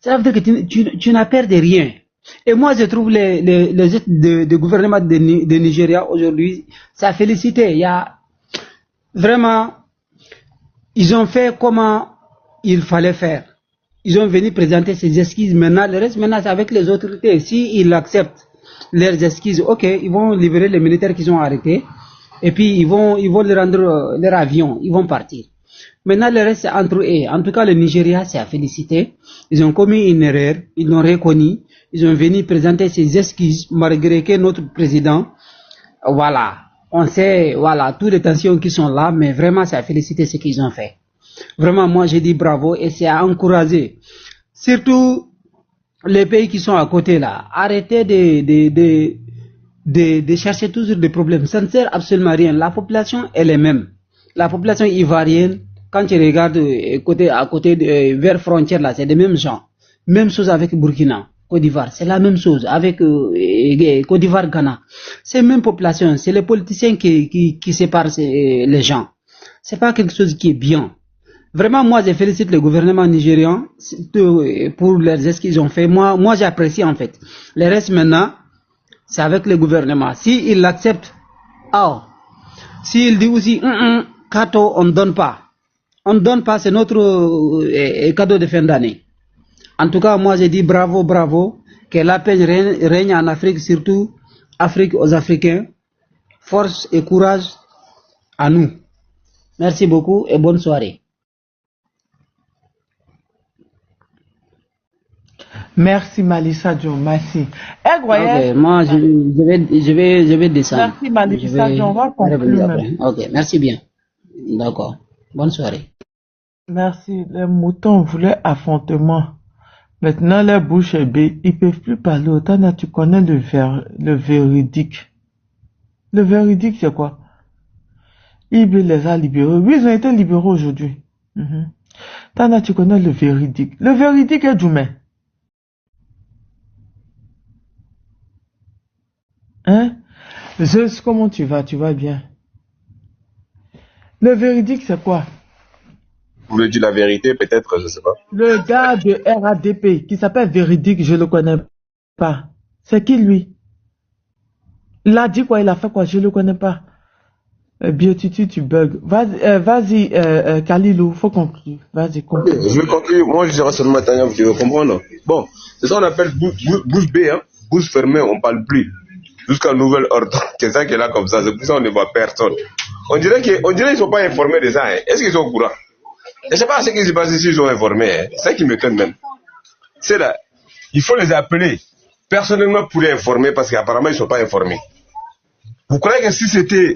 Cela veut dire que tu n'as peur de rien. Et moi, je trouve les gestes de gouvernement de Nigeria aujourd'hui, c'est à féliciter. Il y a vraiment, ils ont fait comment il fallait faire. Ils ont venu présenter ces excuses. Maintenant, le reste, c'est avec les autorités. S'ils acceptent leurs excuses, ok, ils vont libérer les militaires qu'ils ont arrêtés, et puis ils vont leur rendre leur avion, ils vont partir. Maintenant, le reste, c'est entre eux. En tout cas, le Nigeria, c'est à féliciter. Ils ont commis une erreur, ils l'ont reconnu, ils ont venu présenter ces excuses, malgré que notre président, voilà, on sait, voilà, toutes les tensions qui sont là, mais vraiment, c'est à féliciter ce qu'ils ont fait. Vraiment, moi, j'ai dit bravo, et c'est à encourager. Surtout, les pays qui sont à côté là, arrêtez de chercher toujours des problèmes. Ça ne sert absolument à rien. La population est la même. La population ivoirienne, quand tu regardes à côté vers frontière là, c'est les mêmes gens. Même chose avec Burkina, Côte d'Ivoire, c'est la même chose avec Côte d'Ivoire, Ghana. C'est la même population. C'est les politiciens qui séparent les gens. C'est pas quelque chose qui est bien. Vraiment, moi, je félicite le gouvernement nigérian pour les gestes qu'ils ont fait. Moi, j'apprécie en fait. Le reste maintenant, c'est avec le gouvernement. S'il l'accepte, s'il dit aussi, Kato, on ne donne pas. On ne donne pas, c'est notre cadeau de fin d'année. En tout cas, moi, je dis bravo, que la paix règne en Afrique, surtout Afrique aux Africains. Force et courage à nous. Merci beaucoup et bonne soirée. Merci Malissa Joe, merci. Okay, moi je vais descendre. Merci Malissa Joe, on va conclure. Ok, merci bien. D'accord. Bonne soirée. Merci. Les moutons voulaient affrontement. Maintenant, leur bouche est bée. Ils peuvent plus parler. Autant là, tu connais le véridique. Le véridique, c'est quoi? IB les a libérés. Oui, ils ont été libérés aujourd'hui. Tana, tu connais le véridique. Le véridique est Djoumé. Hein? Zeus, comment tu vas? Tu vas bien? Le véridique, c'est quoi? Vous voulez dire la vérité, peut-être, je sais pas. Le gars de RADP qui s'appelle Véridique, je le connais pas. C'est qui lui? Il a dit quoi? Il a fait quoi? Je le connais pas. Biotutu, tu bugs. Vas-y, Kalilou, faut conclure. Vas-y, conclure. Je vais conclure. Moi, je dirais seulement Tania, vous devez comprendre. Bon, c'est ça qu'on appelle bouche bée, hein. Bouche fermée, on parle plus. Jusqu'à nouvel ordre. C'est ça qui est là comme ça. C'est pour ça qu'on ne voit personne. On dirait qu'ils sont pas informés de ça, hein. Est-ce qu'ils sont au courant? Je ne sais pas ce qui se passe ici, ils sont informés, hein. C'est ça qui m'étonne même. C'est là. Il faut les appeler personnellement pour les informer parce qu'apparemment, ils ne sont pas informés. Vous croyez que si c'était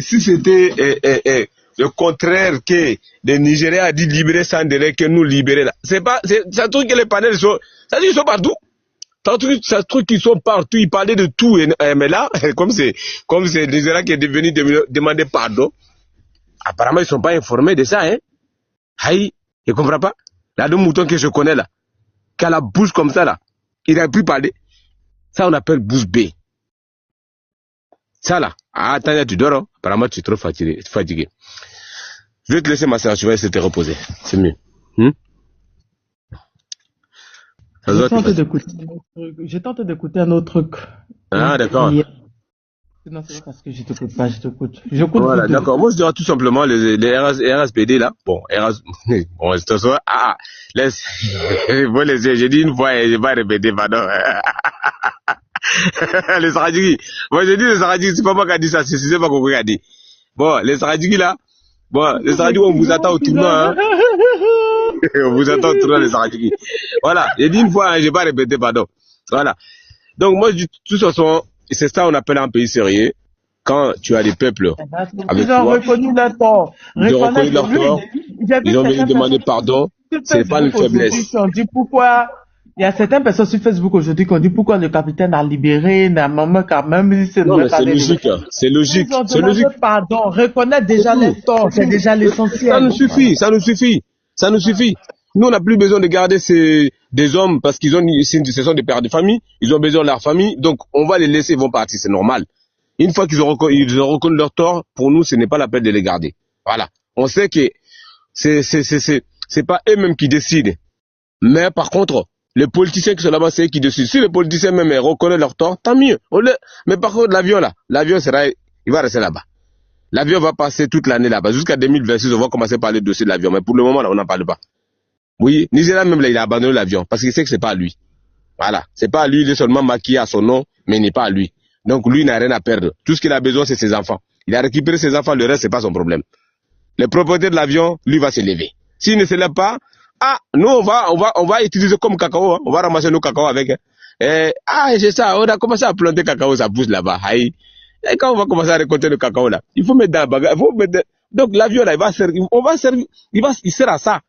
le contraire que les Nigériens a dit libérer sans délai que nous libérer là, c'est un truc que les panels sont, ça dit ils sont partout. C'est un truc qu'ils sont partout, ils parlaient de tout, mais là, comme c'est le Nigeria qui est devenu demander pardon, apparemment ils sont pas informés de ça, hein. Aïe, je comprends pas. Là, deux moutons que je connais là, qui a la bouche comme ça là, il n'a plus parlé. Ça on appelle bouche bée. Ça là, attends, tu dors, hein? Apparemment tu es trop fatigué. Je vais te laisser ma soeur, tu vas essayer de te reposer. C'est mieux. J'ai tenté d'écouter un autre truc. Ah, d'accord. Non, c'est pas parce que je t'écoute pas, je t'écoute. J'écoute. Voilà, d'accord. Moi, je dirais tout simplement les RSPD là. Bon, bon, de toute façon, laisse. Bon, j'ai dit une fois et je vais pas répéter, pardon. Les Saradjigui. Moi, j'ai dit les Saradjigui, c'est pas moi qui a dit ça, c'est pas Koko qui a dit. Bon, les Saradjigui là. Bon, les Saradjigui, on vous attend au tournoi, hein. On vous attend au tournoi, les Saradjigui. Voilà. J'ai dit une fois, hein, je vais pas répéter, pardon. Voilà. Donc, moi, je dis, de toute façon, c'est ça qu'on appelle un pays sérieux. Quand tu as des peuples avec ils ont reconnu leur tort. Ils ont reconnu leur tort. Ils ont venu demander pardon. C'est pas une faiblesse. On dit pourquoi. Il y a certaines personnes sur Facebook aujourd'hui qui ont dit pourquoi le capitaine a libéré maman quand même. Non, mais c'est logique. C'est logique. C'est logique. Pardon, reconnaître déjà les torts, c'est déjà l'essentiel. Ça nous suffit. Ça nous suffit. Ça nous suffit. Nous, on n'a plus besoin de garder des hommes parce ce sont des pères de famille. Ils ont besoin de leur famille. Donc, on va les laisser, ils vont partir. C'est normal. Une fois qu'ils ont reconnu leur tort, pour nous, ce n'est pas la peine de les garder. Voilà. On sait que c'est pas eux-mêmes qui décident. Mais par contre, les politiciens qui sont là-bas, c'est eux qui décident. Si les politiciens même reconnaissent leur tort, tant mieux. Mais par contre, l'avion il va rester là-bas. L'avion va passer toute l'année là-bas. Jusqu'à 2026, on va commencer à parler de dossier de l'avion. Mais pour le moment, là, on n'en parle pas. Oui, Nigeria même là, il a abandonné l'avion parce qu'il sait que c'est pas à lui. Voilà. C'est pas à lui, il est seulement maquillé à son nom, mais il n'est pas à lui. Donc lui, il n'a rien à perdre. Tout ce qu'il a besoin, c'est ses enfants. Il a récupéré ses enfants, le reste, c'est pas son problème. Le propriétaire de l'avion, lui, va se lever. S'il ne se lève pas, nous, on va utiliser comme cacao, hein. On va ramasser nos cacao avec. C'est ça, on a commencé à planter cacao, ça pousse là-bas. Et quand on va commencer à récolter le cacao là, il faut mettre dans la bagarre, donc l'avion là, il va servir, il sert à ça.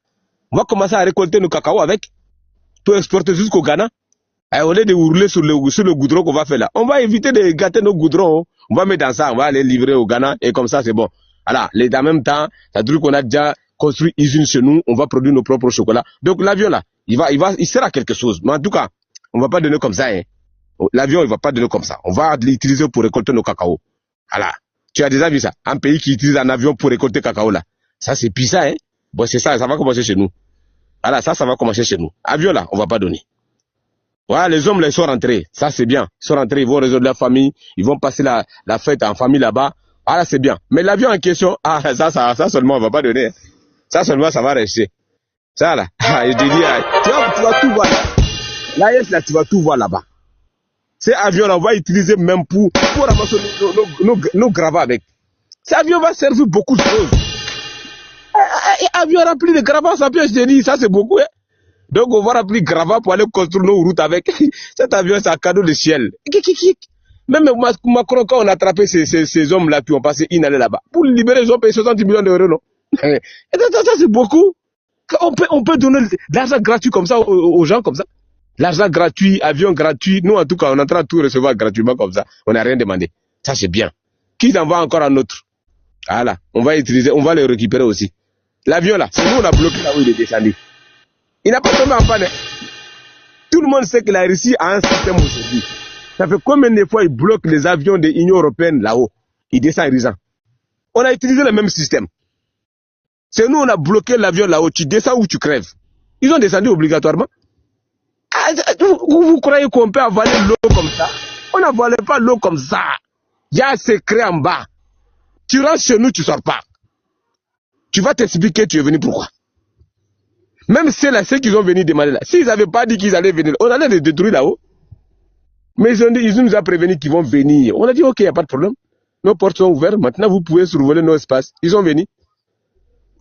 On va commencer à récolter nos cacao avec, pour exporter jusqu'au Ghana. Au lieu de hurler sur le goudron qu'on va faire là, on va éviter de gâter nos goudrons. On va mettre dans ça, on va aller livrer au Ghana et comme ça c'est bon. Voilà, en même temps, ça veut dire qu'on a déjà construit une usine chez nous, on va produire nos propres chocolats. Donc l'avion là, il sert à quelque chose. Mais en tout cas, on va pas donner comme ça. Hein. L'avion, il va pas donner comme ça. On va l'utiliser pour récolter nos cacao. Voilà. Tu as déjà vu ça? Un pays qui utilise un avion pour récolter cacao là. Ça c'est puissant, hein. Bon, c'est ça, ça va commencer chez nous. Voilà, ça va commencer chez nous. Avion là, on va pas donner. Voilà, les hommes là, ils sont rentrés. Ça c'est bien. Ils sont rentrés, ils vont résoudre leur famille, ils vont passer la fête en famille là-bas. Voilà, c'est bien. Mais l'avion en question, ça seulement on va pas donner. Ça seulement ça va rester. Ça là, je te dis, tu vas tout voir là. L'AES là, tu vas tout voir là-bas. Ces avions là, on va utiliser même pour ramasser nos gravats avec. Ces avions vont servir beaucoup de choses. Avion rempli de gravats, ça peut, je te dis, ça c'est beaucoup. Hein. Donc on va remplir gravats pour aller construire nos routes avec. Cet avion, c'est un cadeau de ciel. Même Macron, quand on a attrapé ces hommes-là qui ont passé une année là-bas, pour les libérer, ils ont payé 60 millions d'euros, non? Et ça c'est beaucoup. On peut donner de l'argent gratuit comme ça aux gens comme ça. L'argent gratuit, avion gratuit. Nous, en tout cas, on est en train de tout recevoir gratuitement comme ça. On n'a rien demandé. Ça, c'est bien. Qui envoie encore un autre? Voilà, on va le récupérer aussi. L'avion là, c'est nous on a bloqué là où il est descendu. Il n'a pas tombé en panne. Tout le monde sait que la Russie a un système aujourd'hui. Ça fait combien de fois il bloque les avions de l'Union européenne là-haut? Il descend irisant. On a utilisé le même système. C'est nous on a bloqué l'avion là-haut. Tu descends ou tu crèves. Ils ont descendu obligatoirement. Ah, vous croyez qu'on peut avaler l'eau comme ça? On n'avale pas l'eau comme ça. Il y a un secret en bas. Tu rentres chez nous, tu ne sors pas. Tu vas t'expliquer tu es venu pourquoi. Même ceux qui ont venu demander là, s'ils n'avaient pas dit qu'ils allaient venir, on allait les détruire là-haut. Mais ils nous ont prévenu qu'ils vont venir. On a dit ok, il n'y a pas de problème. Nos portes sont ouvertes, maintenant vous pouvez survoler nos espaces. Ils sont venus.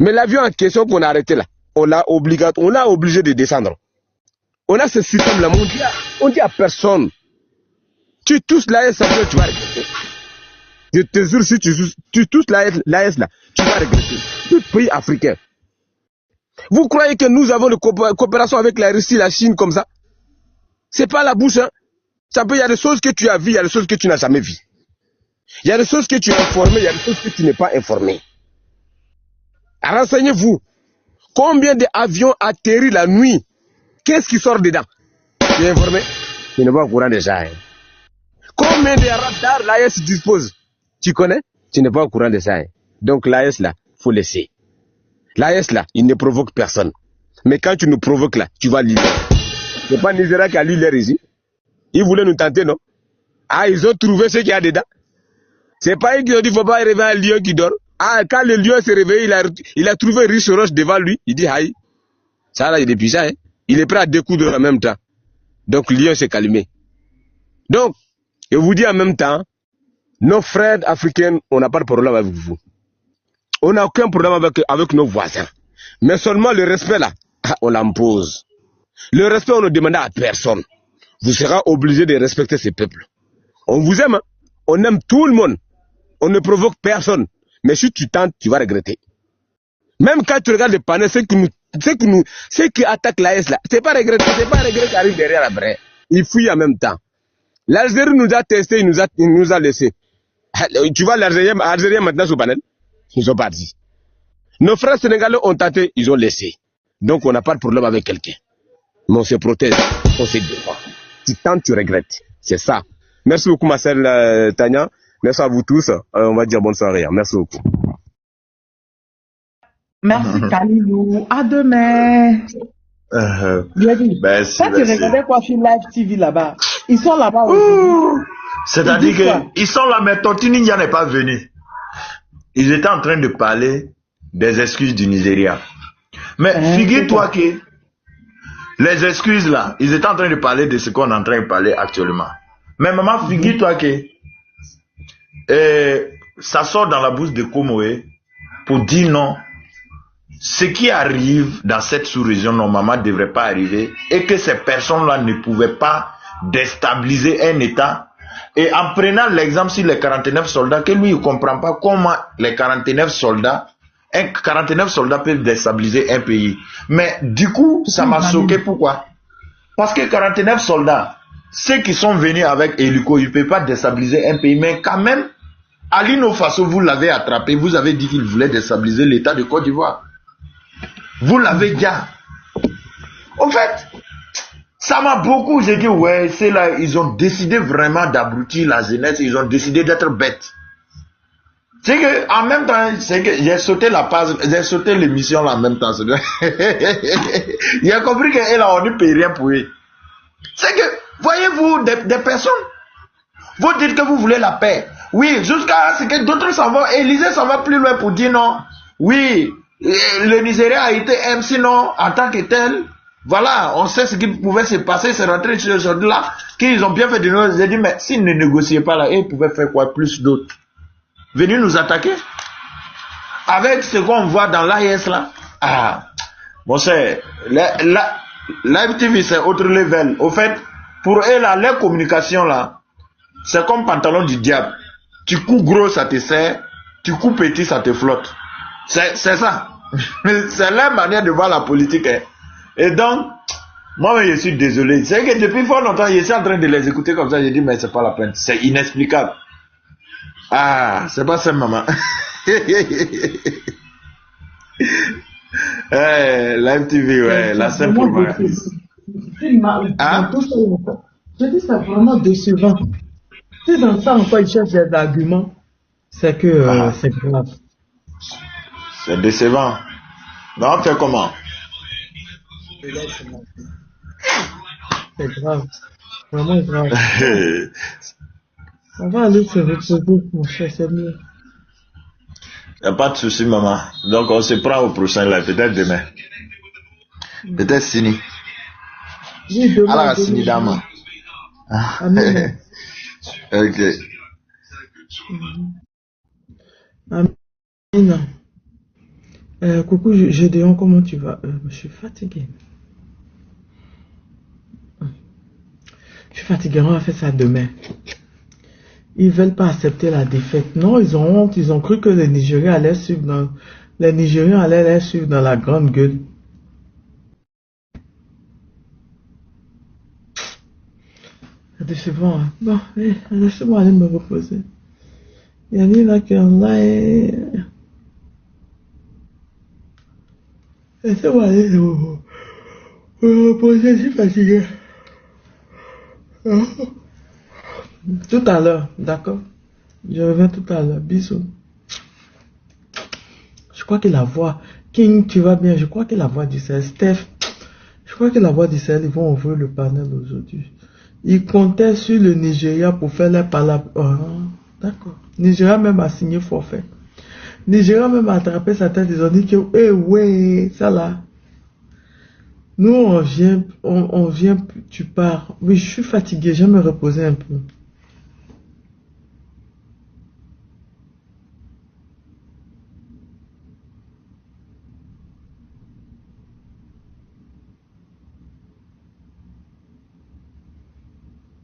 Mais l'avion en question qu'on a arrêté là, on l'a obligé de descendre. On a ce système-là, on dit à personne. Tu touches l'AS, tu vas regretter. Je te jure, si tu touches l'AS là, tu vas regretter. Tout pays africain. Vous croyez que nous avons une coopération avec la Russie, la Chine comme ça? C'est pas la bouche, hein. Il y a des choses que tu as vues, il y a des choses que tu n'as jamais vues. Il y a des choses que tu es informé, il y a des choses que tu n'es pas informé. Renseignez-vous. Combien d'avions atterrissent la nuit? Qu'est-ce qui sort dedans? Tu es informé? Tu n'es pas au courant déjà. Hein. Combien de radars l'AS dispose? Tu connais? Tu n'es pas au courant de ça. Hein. Donc l'AS là, faut laisser. L'AS là, il ne provoque personne. Mais quand tu nous provoques là, tu vas l'îler. C'est pas Nigeria qui a l'île ici. Ils voulaient nous tenter, non? Ah, ils ont trouvé ce qu'il y a dedans. C'est pas eux qui ont dit qu'il ne faut pas réveiller un lion qui dort. Ah, quand le lion s'est réveillé, il a trouvé riche roche devant lui. Il dit, aïe. Ça là, il est puissant, hein. Il est prêt à découdre en même temps. Donc, le lion s'est calmé. Donc, je vous dis en même temps, nos frères africains, on n'a pas de problème avec vous. On n'a aucun problème avec nos voisins. Mais seulement le respect là, on l'impose. Le respect, on ne demande à personne. Vous serez obligé de respecter ces peuples. On vous aime, hein? On aime tout le monde. On ne provoque personne. Mais si tu tentes, tu vas regretter. Même quand tu regardes les panneaux, ceux qui attaquent l'AS là, c'est pas regretter qui arrive derrière après. Ils fuient en même temps. L'Algérie nous a testé, il nous a laissé. Tu vois l'Algérien maintenant sur le panel, ils sont partis. Nos frères sénégalais ont tenté, ils ont laissé. Donc on n'a pas de problème avec quelqu'un. Mais on se protège, on se défend. Tu tentes, tu regrettes. C'est ça. Merci beaucoup ma sœur Tania. Merci à vous tous. On va dire bonne soirée. Merci beaucoup. Merci Kalilou. À demain. Merci, quand tu regardais quoi sur Live TV là-bas, ils sont là-bas aujourd'hui. C'est-à-dire qu'ils sont là, mais Tortue Ninja n'est pas venu. Ils étaient en train de parler des excuses du Nigeria. Mais figure-toi que les excuses là, ils étaient en train de parler de ce qu'on est en train de parler actuellement. Mais maman, figure-toi que ça sort dans la bouche de Komoé pour dire non. Ce qui arrive dans cette sous-région, normalement, ne devrait pas arriver et que ces personnes-là ne pouvaient pas déstabiliser un État. Et en prenant l'exemple sur les 49 soldats, que lui, il ne comprend pas comment les 49 soldats peuvent déstabiliser un pays. Mais du coup, ça m'a choqué. Pourquoi? Parce que 49 soldats, ceux qui sont venus avec hélico, ils ne peuvent pas déstabiliser un pays. Mais quand même, Alino Faso, vous l'avez attrapé, vous avez dit qu'il voulait déstabiliser l'État de Côte d'Ivoire. Vous l'avez dit. En fait, ça m'a beaucoup, j'ai dit, ouais, c'est là, ils ont décidé vraiment d'abrutir la jeunesse, ils ont décidé d'être bêtes. C'est que, en même temps, c'est que j'ai sauté la page, j'ai sauté l'émission là en même temps. J'ai compris qu'elle a, on ne paye rien pour eux. C'est que, voyez-vous, des personnes, vous dites que vous voulez la paix. Oui, jusqu'à ce que d'autres s'en vont, Élysée s'en va plus loin pour dire non. Oui, le Nigeria a été sinon, en tant que tel, voilà, on sait ce qui pouvait se passer, c'est rentré sur ce là qu'ils ont bien fait de nous. J'ai dit, mais s'ils ne négociaient pas là, ils pouvaient faire quoi plus d'autres? Venir nous attaquer? Avec ce qu'on voit dans l'AES là? Ah, bon c'est, Live TV c'est autre level. Au fait, pour eux là, leur communication là, c'est comme pantalon du diable. Tu coupes gros, ça te sert, tu coupes petit, ça te flotte. C'est ça. C'est leur manière de voir la politique. Hein. Et donc, moi je suis désolé. C'est que depuis fort longtemps, je suis en train de les écouter comme ça, je dis mais c'est pas la peine. C'est inexplicable. Ah, c'est pas ça, maman. La MTV, ouais, la scène provocatrice. Dans Hein? tout ça, je dis c'est vraiment décevant. Si dans ça encore ils cherchent des arguments, c'est que Ah, c'est grave. c'est décevant. Non, on fait comment? C'est grave. Vraiment grave. On va aller se reposer, mon cher, c'est mieux. Y a pas de souci, maman. Donc, on se prend au prochain live, peut-être demain. Peut-être Sini. Oui, demain, Alors, Sini Dama. Amen. Ok. Amen. Coucou, Gédéon, comment tu vas? Je suis fatigué. Je suis fatigué, on va faire ça demain. Ils veulent pas accepter la défaite. Non, ils ont honte. Ils ont cru que les Nigériens allaient suivre dans... Les Nigériens allaient les suivre dans la grande gueule. C'est décevant, hein. Bon, laissez-moi aller me reposer. Il y a une là qui est en live. Laissez-moi aller me reposer, je suis fatigué. Hein? Tout à l'heure, d'accord? Je reviens tout à l'heure. Bisous. Je crois que la voix... King, tu vas bien? Je crois que la voix du ciel. Steph, je crois que la voix du ciel, ils vont ouvrir le panel aujourd'hui. Ils comptaient sur le Nigeria pour faire les palabres. Oh, d'accord. Nigeria même a signé forfait. Nigeria même a attrapé sa tête. Ils ont dit que, eh ouais, ça là. Nous, on vient, tu pars. Oui, je suis fatigué, je vais me reposer un peu.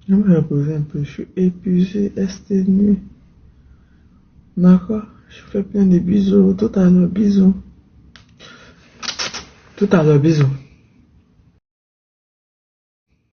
Je vais me reposer un peu. Je suis épuisé, exténué. D'accord? Je fais plein de bisous. Tout à l'heure, bisous. Tout à l'heure, bisous.